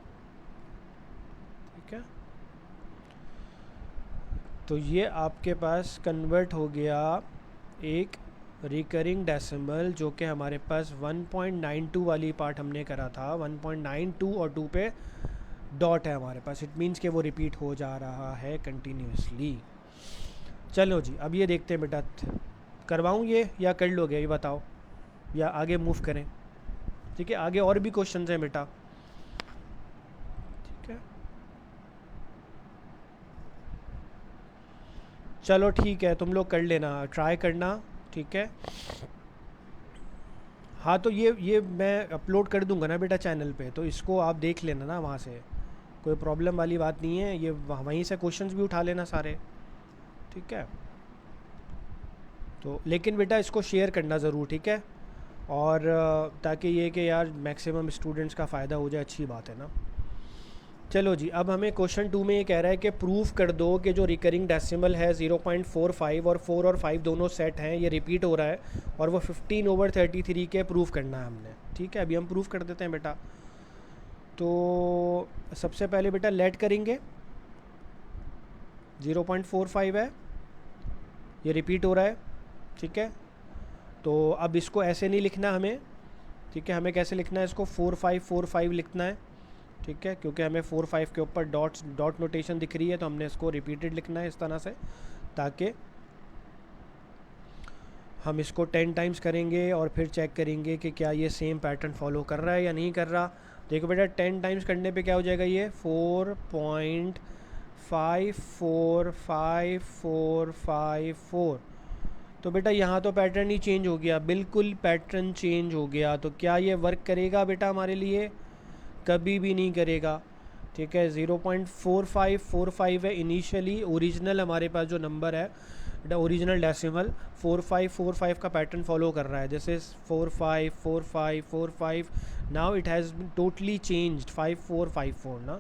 ठीक है, तो ये आपके पास कन्वर्ट हो गया एक रिकरिंग डेसिमल, जो कि हमारे पास 1.92 वाली पार्ट हमने करा था, 1.92 और 2 पे डॉट है हमारे पास। इट मीन्स कि वो रिपीट हो जा रहा है कंटिन्यूसली। चलो जी, अब ये देखते हैं बेटा, करवाऊँ ये या कर लोगे, ये बताओ, या आगे मूव करें। ठीक है, आगे और भी क्वेश्चंस हैं बेटा। ठीक है, चलो ठीक है, तुम लोग कर लेना, ट्राई करना। ठीक है, हाँ, तो ये मैं अपलोड कर दूंगा ना बेटा चैनल पे, तो इसको आप देख लेना ना वहाँ से, कोई प्रॉब्लम वाली बात नहीं है। ये वहीं से क्वेश्चंस भी उठा लेना सारे। ठीक है, तो लेकिन बेटा इसको शेयर करना ज़रूर। ठीक है, और ताकि ये कि यार मैक्सिमम स्टूडेंट्स का फ़ायदा हो जाए, अच्छी बात है ना। चलो जी, अब हमें क्वेश्चन 2 में ये कह रहा है कि प्रूफ कर दो कि जो रिकरिंग डेसिमल है 0.45 और 4 और 5 दोनों सेट हैं, ये रिपीट हो रहा है, और वो 15/33 के प्रूफ करना है हमने। ठीक है, अभी हम प्रूफ कर देते हैं बेटा। तो सबसे पहले बेटा लेट करेंगे, 0.45 है, ये रिपीट हो रहा है। ठीक है, तो अब इसको ऐसे नहीं लिखना हमें। ठीक है, हमें कैसे लिखना है इसको, 4545 लिखना है। ठीक है, क्योंकि हमें 4 5 के ऊपर डॉट नोटेशन दिख रही है, तो हमने इसको रिपीटेड लिखना है इस तरह से, ताकि हम इसको 10 टाइम्स करेंगे और फिर चेक करेंगे कि क्या ये सेम पैटर्न फॉलो कर रहा है या नहीं कर रहा। देखो बेटा, 10 टाइम्स करने पे क्या हो जाएगा, ये 4.5454554। तो बेटा यहाँ तो पैटर्न ही चेंज हो गया, बिल्कुल पैटर्न चेंज हो गया। तो क्या ये वर्क करेगा बेटा हमारे लिए, कभी भी नहीं करेगा। ठीक है, 0.4545 है इनिशियली, ओरिजिनल हमारे पास जो नंबर है, ओरिजिनल डेसिमल 4545 का पैटर्न फॉलो कर रहा है। This is 454545, now it has totally changed 5454 ना,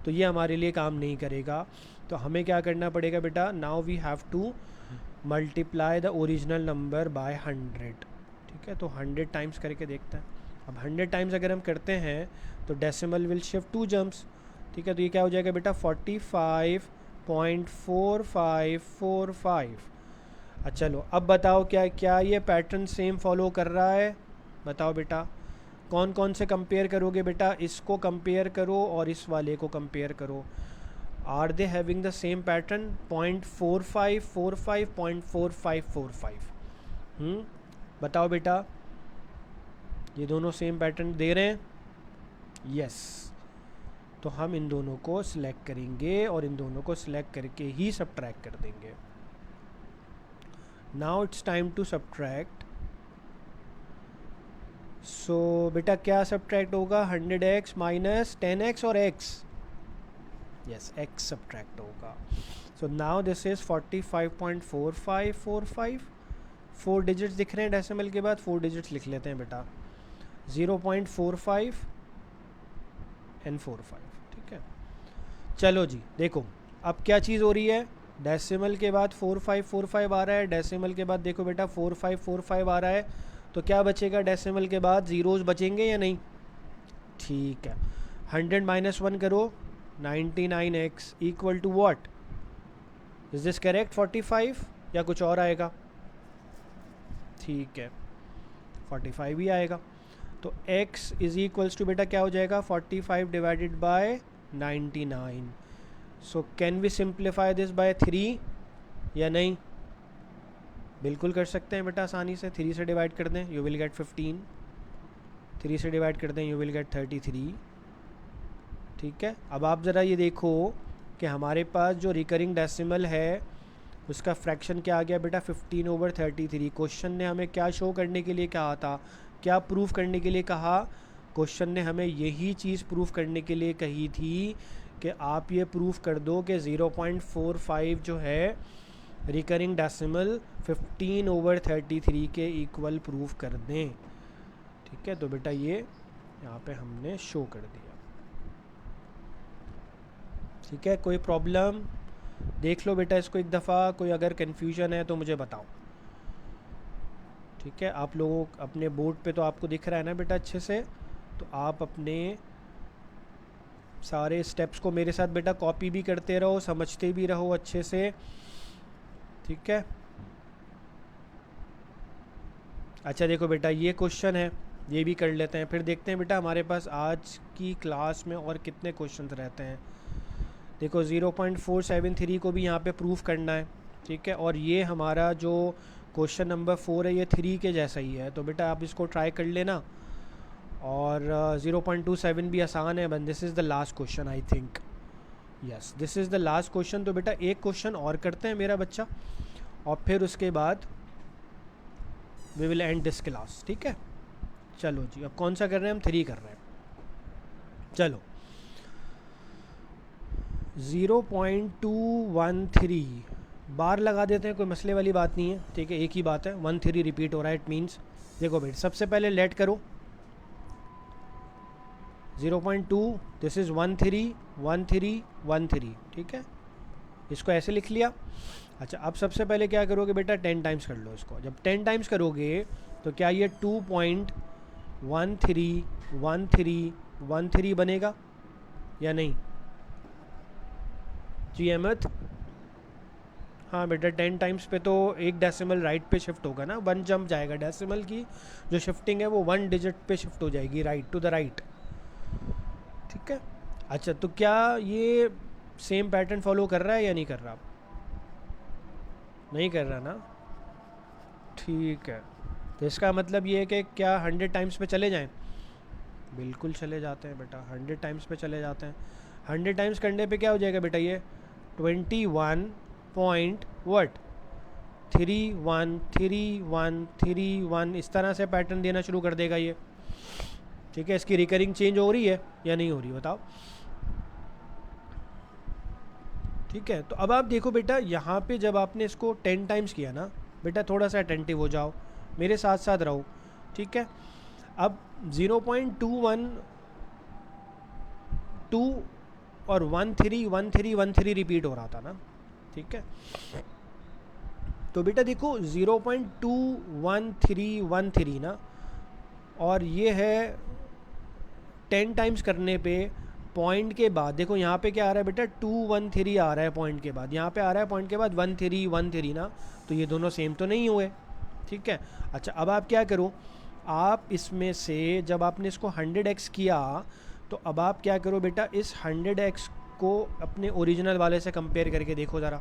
तो ये हमारे लिए काम नहीं करेगा। तो हमें क्या करना पड़ेगा बेटा, now we have to multiply the original number by 100। ठीक है, तो 100 टाइम्स करके देखते हैं। अब 100 टाइम्स अगर हम करते हैं तो डेसिमल विल शिफ्ट 2 जम्प्स। ठीक है, तो ये क्या हो जाएगा बेटा, 45.4545। अच्छा चलो, अब बताओ क्या ये पैटर्न सेम फॉलो कर रहा है, बताओ बेटा। कौन कौन से कंपेयर करोगे बेटा, इसको कंपेयर करो और इस वाले को कंपेयर करो। Are they having the same pattern, 0.4545 0.4545। बताओ बेटा, ये दोनों सेम पैटर्न दे रहे हैं। यस, तो हम इन दोनों को सिलेक्ट करेंगे और इन दोनों को सिलेक्ट करके ही सब्ट्रैक्ट कर देंगे। Now it's time to subtract so बेटा क्या सब्ट्रैक्ट होगा, 100x माइनस 10x और x, यस x सब्ट्रैक्ट होगा. So now this is 45.4545. 4 digits दिख रहे हैं डेसिमल के बाद, 4 डिजिट्स लिख लेते हैं बेटा, 0.45 एंड 45. ठीक है, चलो जी देखो अब क्या चीज़ हो रही है, डेसिमल के बाद 4545 आ रहा है, डेसिमल के बाद देखो बेटा 4545 आ रहा है, तो क्या बचेगा डेसिमल के बाद, ज़ीरोज़ बचेंगे या नहीं. ठीक है, 100 माइनस 1 करो, 99x equal to what, is this correct 45 या कुछ और आएगा. ठीक है 45 ही आएगा. तो x इज इक्वल्स टू बेटा क्या हो जाएगा, 45 divided by 99. So can we simplify this by 3 या नहीं, बिल्कुल कर सकते हैं बेटा आसानी से. 3 से डिवाइड कर दें, यू विल गेट 15. 3 से डिवाइड कर दें, यू विल गेट 33. ठीक है, अब आप ज़रा ये देखो कि हमारे पास जो रिकरिंग डेसिमल है उसका फ्रैक्शन क्या आ गया बेटा, 15/33. क्वेश्चन ने हमें क्या शो करने के लिए कहा था, क्या प्रूफ करने के लिए कहा, क्वेश्चन ने हमें यही चीज़ प्रूफ करने के लिए कही थी कि आप ये प्रूफ कर दो कि 0.45 जो है रिकरिंग डेसिमल 15/33 के इक्वल प्रूफ कर दें. ठीक है, तो बेटा ये यहाँ पे हमने शो कर दिया. ठीक है, कोई प्रॉब्लम, देख लो बेटा इसको एक दफ़ा, कोई अगर कन्फ्यूजन है तो मुझे बताओ. ठीक है, आप लोगों अपने बोर्ड पे तो आपको दिख रहा है ना बेटा अच्छे से, तो आप अपने सारे स्टेप्स को मेरे साथ बेटा कॉपी भी करते रहो, समझते भी रहो अच्छे से. ठीक है, अच्छा देखो बेटा ये क्वेश्चन है, ये भी कर लेते हैं, फिर देखते हैं बेटा हमारे पास आज की क्लास में और कितने क्वेश्चन रहते हैं. देखो 0.473 को भी यहाँ पे प्रूफ करना है. ठीक है, और ये हमारा जो क्वेश्चन नंबर 4 है ये 3 के जैसा ही है, तो बेटा आप इसको ट्राई कर लेना. और 0.27 भी आसान है, but this is the last question I think, yes this is the last question. तो बेटा एक क्वेश्चन और करते हैं मेरा बच्चा, और फिर उसके बाद we will end this class. ठीक है, चलो जी, अब कौन सा कर रहे हैं हम, 3 कर रहे हैं. चलो 0.213 बार लगा देते हैं, कोई मसले वाली बात नहीं है. ठीक है, एक ही बात है, 13 रिपीट हो रहा है, इट मीन्स देखो बेटा सबसे पहले लेट करो 0.2, दिस इज़ 131313. ठीक है, इसको ऐसे लिख लिया. अच्छा अब सबसे पहले क्या करोगे बेटा, 10 टाइम्स कर लो इसको. जब 10 टाइम्स करोगे तो क्या ये 2.131313 बनेगा या नहीं जी अहमद. हाँ बेटा 10 टाइम्स पे तो एक डेसिमल राइट पे शिफ्ट होगा ना, 1 जंप जाएगा, डेसिमल की जो शिफ्टिंग है वो 1 डिजिट पे शिफ्ट हो जाएगी, राइट टू द राइट. ठीक है, अच्छा तो क्या ये सेम पैटर्न फॉलो कर रहा है या नहीं कर रहा, नहीं कर रहा ना. ठीक है, तो इसका मतलब ये है कि क्या 100 टाइम्स पे चले जाएं, बिल्कुल चले जाते हैं बेटा, 100 टाइम्स पे चले जाते हैं. 100 टाइम्स करने पे क्या हो जाएगा बेटा, ये 21 पॉइंट वट 313131 इस तरह से पैटर्न देना शुरू कर देगा ये. ठीक है, इसकी रिकरिंग चेंज हो रही है या नहीं हो रही बताओ. ठीक है, तो अब आप देखो बेटा यहाँ पे जब आपने इसको 10 टाइम्स किया ना बेटा, थोड़ा सा अटेंटिव हो जाओ, मेरे साथ साथ रहो. ठीक है, अब 0.212 और 131313 रिपीट हो रहा था ना. ठीक है, तो बेटा देखो 0.21313 ना, और ये है 10 टाइम्स करने पे पॉइंट के बाद देखो यहाँ पे क्या आ रहा है बेटा, 213 आ रहा है पॉइंट के बाद, यहाँ पे आ रहा है पॉइंट के बाद 1313 ना, तो ये दोनों सेम तो नहीं हुए. ठीक है, अच्छा अब आप क्या करो, आप इसमें से जब आपने इसको 100x किया तो अब आप क्या करो बेटा, इस 100x को अपने ओरिजिनल वाले से कंपेयर करके देखो ज़रा,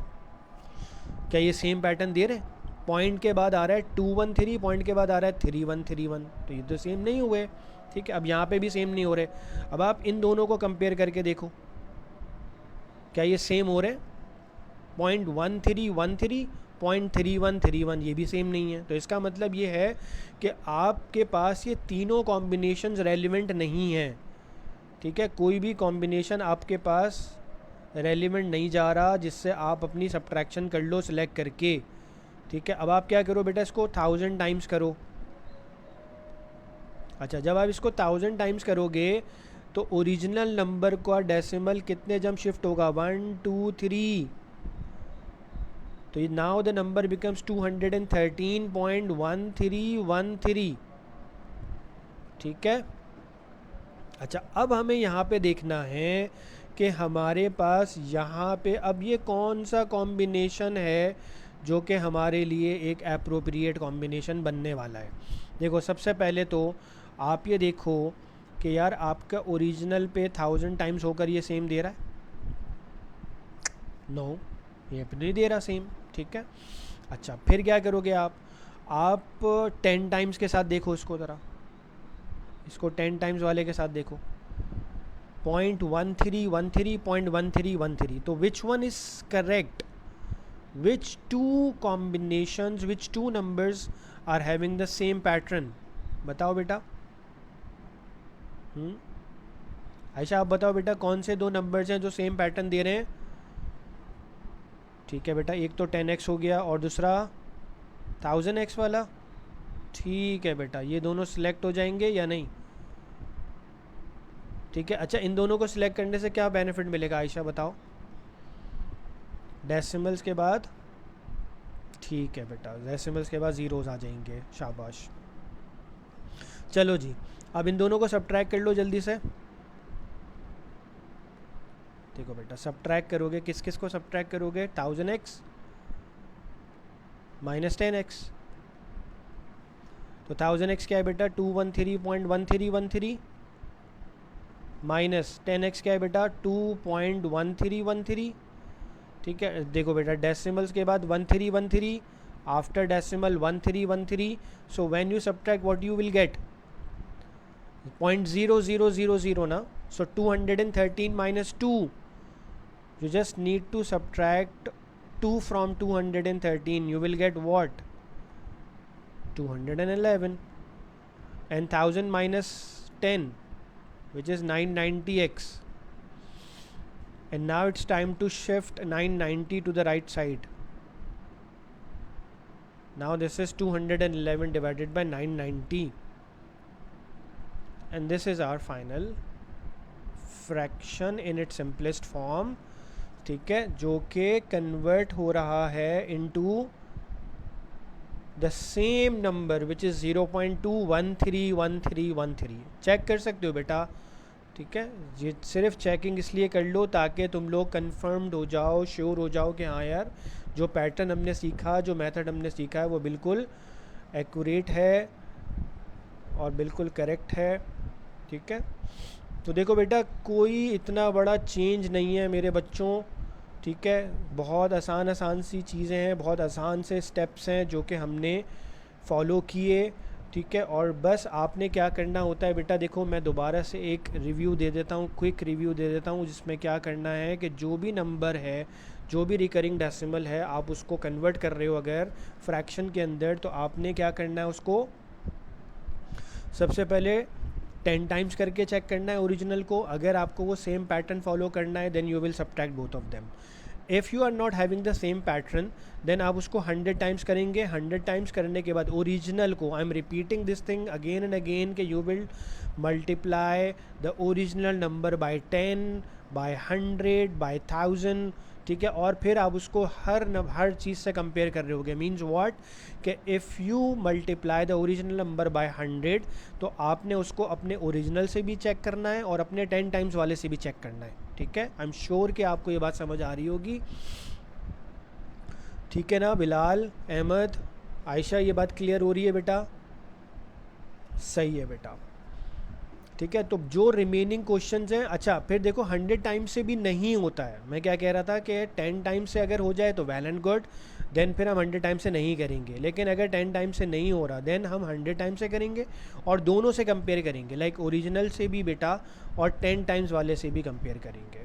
क्या ये सेम पैटर्न दे रहे. पॉइंट के बाद आ रहा है 213, पॉइंट के बाद आ रहा है 3131, तो ये तो सेम नहीं हुए. ठीक है, अब यहाँ पे भी सेम नहीं हो रहे. अब आप इन दोनों को कंपेयर करके देखो, क्या ये सेम हो रहे, .1313 0.3131 ये भी सेम नहीं है। तो इसका मतलब ये है कि आपके पास ये तीनों कॉम्बिनेशंस रेलिवेंट नहीं हैं, ठीक है। कोई भी कॉम्बिनेशन आपके पास रेलिवेंट नहीं जा रहा जिससे आप अपनी सब्ट्रैक्शन कर लो सिलेक्ट करके, ठीक है। अब आप क्या करो बेटा, इसको 1000 टाइम्स करो। अच्छा, जब आप इसको 1000 टाइम्स करोगे तो ओरिजिनल नंबर का डेसिमल कितने जम शिफ्ट होगा, 1 2 3। तो नाउ द नंबर बिकम्स 213.1313, ठीक है। अच्छा, अब हमें यहाँ पे देखना है कि हमारे पास यहाँ पे अब ये कौन सा कॉम्बिनेशन है जो कि हमारे लिए एक एप्रोप्रिएट कॉम्बिनेशन बनने वाला है। देखो, सबसे पहले तो आप ये देखो कि यार आपका ओरिजिनल पे 1000 टाइम्स होकर ये सेम दे रहा है, नो ये पे नहीं दे रहा सेम, ठीक है। अच्छा, फिर क्या करोगे आप 10 टाइम्स के साथ देखो इसको ज़रा, इसको 10 टाइम्स वाले के साथ देखो, 0.1313.1313। तो which one is correct, which two combinations, which two numbers are having the same pattern, बताओ बेटा। आयशा आप बताओ बेटा, कौन से दो नंबर्स हैं जो सेम पैटर्न दे रहे हैं। ठीक है बेटा, एक तो 10x हो गया और दूसरा 1000x वाला, ठीक है बेटा। ये दोनों सिलेक्ट हो जाएंगे या नहीं, ठीक है। अच्छा, इन दोनों को सिलेक्ट करने से क्या बेनिफिट मिलेगा आयशा बताओ, डेसिमल्स के बाद, ठीक है बेटा, डेसिमल्स के बाद ज़ीरोज़ आ जाएंगे, शाबाश। चलो जी, अब इन दोनों को सब्ट्रैक्ट कर लो जल्दी से। देखो बेटा, सब्ट्रैक्ट करोगे, किस किस को सब्ट्रैक्ट करोगे, 1000x माइनस 10x। तो 1000x क्या है बेटा, 213.1313 माइनस 10x क्या है बेटा, 2.1313, ठीक है। देखो बेटा, डेसिमल्स के बाद 1313, after decimal 1313, so when you subtract what you will gate 0.0000 ना। So 213 minus 2, you just need to subtract 2 from 213, you will get what, 211, and 1000 minus 10 which is 990x, and now it's time to shift 990 to the right side. Now this is 211 divided by 990, and this is our final fraction in its simplest form, ठीक है, जो कि convert हो रहा है into the same number which is 0.2131313। Check कर सकते हो बेटा, ठीक है। ये सिर्फ चेकिंग इसलिए कर लो ताकि तुम लोग कन्फर्म्ड हो जाओ, श्योर हो जाओ कि हाँ यार जो पैटर्न हमने सीखा, जो मेथड हमने सीखा है वो बिल्कुल एक्यूरेट है और बिल्कुल करेक्ट है, ठीक है। तो देखो बेटा, कोई इतना बड़ा चेंज नहीं है मेरे बच्चों, ठीक है। बहुत आसान सी चीज़ें हैं, बहुत आसान से स्टेप्स हैं जो कि हमने फॉलो किए, ठीक है। और बस आपने क्या करना होता है बेटा, देखो मैं दोबारा से एक रिव्यू दे देता हूँ, क्विक रिव्यू दे देता हूँ, जिसमें क्या करना है कि जो भी नंबर है, जो भी रिकरिंग डेसिमल है, आप उसको कन्वर्ट कर रहे हो अगर फ्रैक्शन के अंदर, तो आपने क्या करना है, उसको सबसे पहले 10 टाइम्स करके चेक करना है ओरिजिनल को। अगर आपको वो सेम पैटर्न फॉलो करना है then you will subtract both of them. If you are not having the same pattern then आप उसको 100 टाइम्स करेंगे। 100 टाइम्स करने के बाद ओरिजिनल को, I am repeating this thing again and again, कि you will multiply the original number by 10, by 100, by 1000, ठीक है। और फिर आप उसको हर चीज़ से कंपेयर कर रहे होगे। मीन्स व्हाट, कि if you multiply the original number by 100 तो आपने उसको अपने ओरिजिनल से भी चेक करना है और अपने 10 टाइम्स वाले से भी चेक करना है, ठीक है। आई एम श्योर कि आपको ये बात समझ आ रही होगी, ठीक है ना। बिलाल, अहमद, आयशा, ये बात क्लियर हो रही है बेटा, सही है बेटा, ठीक है। तो जो रिमेनिंग क्वेश्चंस हैं, अच्छा फिर देखो 100 टाइम्स से भी नहीं होता है। मैं क्या कह रहा था कि 10 टाइम्स से अगर हो जाए तो वेल एंड गुड, देन फिर हम 100 टाइम्स से नहीं करेंगे। लेकिन अगर 10 टाइम्स से नहीं हो रहा देन हम 100 टाइम्स से करेंगे और दोनों से कंपेयर करेंगे, लाइक ओरिजिनल से भी बेटा और 10 टाइम्स वाले से भी कंपेयर करेंगे,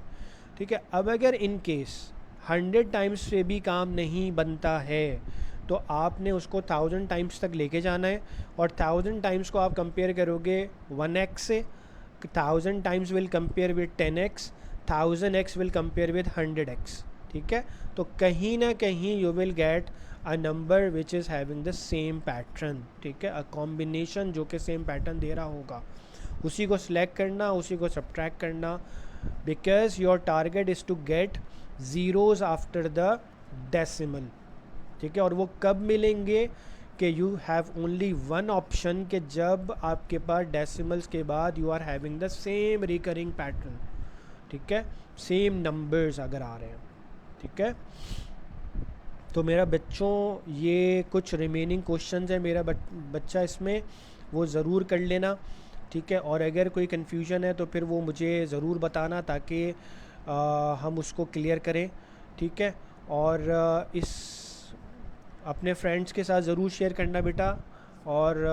ठीक है। अब अगर इन केस 100 टाइम्स से भी काम नहीं बनता है, तो आपने उसको 1000 टाइम्स तक लेके जाना है। और 1000 टाइम्स को आप कंपेयर करोगे 1x से, 1000 times will compare with 10x, 1000x will compare with 100x। ठीक है, तो कहीं ना कहीं you will get a number which is having the same pattern. ठीक है, अ कॉम्बिनेशन जो कि सेम पैटर्न दे रहा होगा, उसी को सिलेक्ट करना, उसी को सब्ट्रैक्ट करना, because your target is to get zeros after the decimal. ठीक है, और वो कब मिलेंगे कि you have only one option, कि जब आपके पास डेसिमल्स के बाद you are having the same recurring pattern. ठीक है, सेम नंबर्स अगर आ रहे हैं। ठीक है, तो मेरा बच्चों ये कुछ रिमेनिंग क्वेश्चंस है, मेरा बच्चा इसमें वो ज़रूर कर लेना। ठीक है, और अगर कोई कन्फ्यूजन है तो फिर वो मुझे ज़रूर बताना, ताकि हम उसको क्लियर करें। ठीक है, और इस अपने फ्रेंड्स के साथ ज़रूर शेयर करना बेटा, और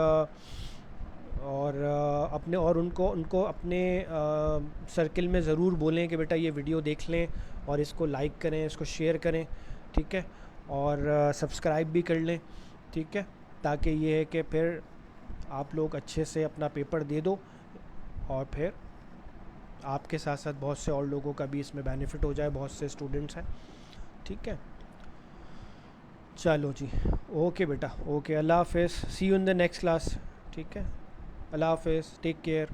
अपने और उनको उनको अपने सर्किल में ज़रूर बोलें कि बेटा ये वीडियो देख लें और इसको लाइक करें, इसको शेयर करें। ठीक है, और सब्सक्राइब भी कर लें। ठीक है, ताकि ये है कि फिर आप लोग अच्छे से अपना पेपर दे दो, और फिर आपके साथ साथ बहुत से और लोगों का भी इसमें बेनिफिट हो जाए, बहुत से स्टूडेंट्स हैं। ठीक है, चलो जी, ओके बेटा, ओके, अल्लाह हाफिज़, see you in the next class. ठीक है, अल्लाह हाफिज़, टेक केयर।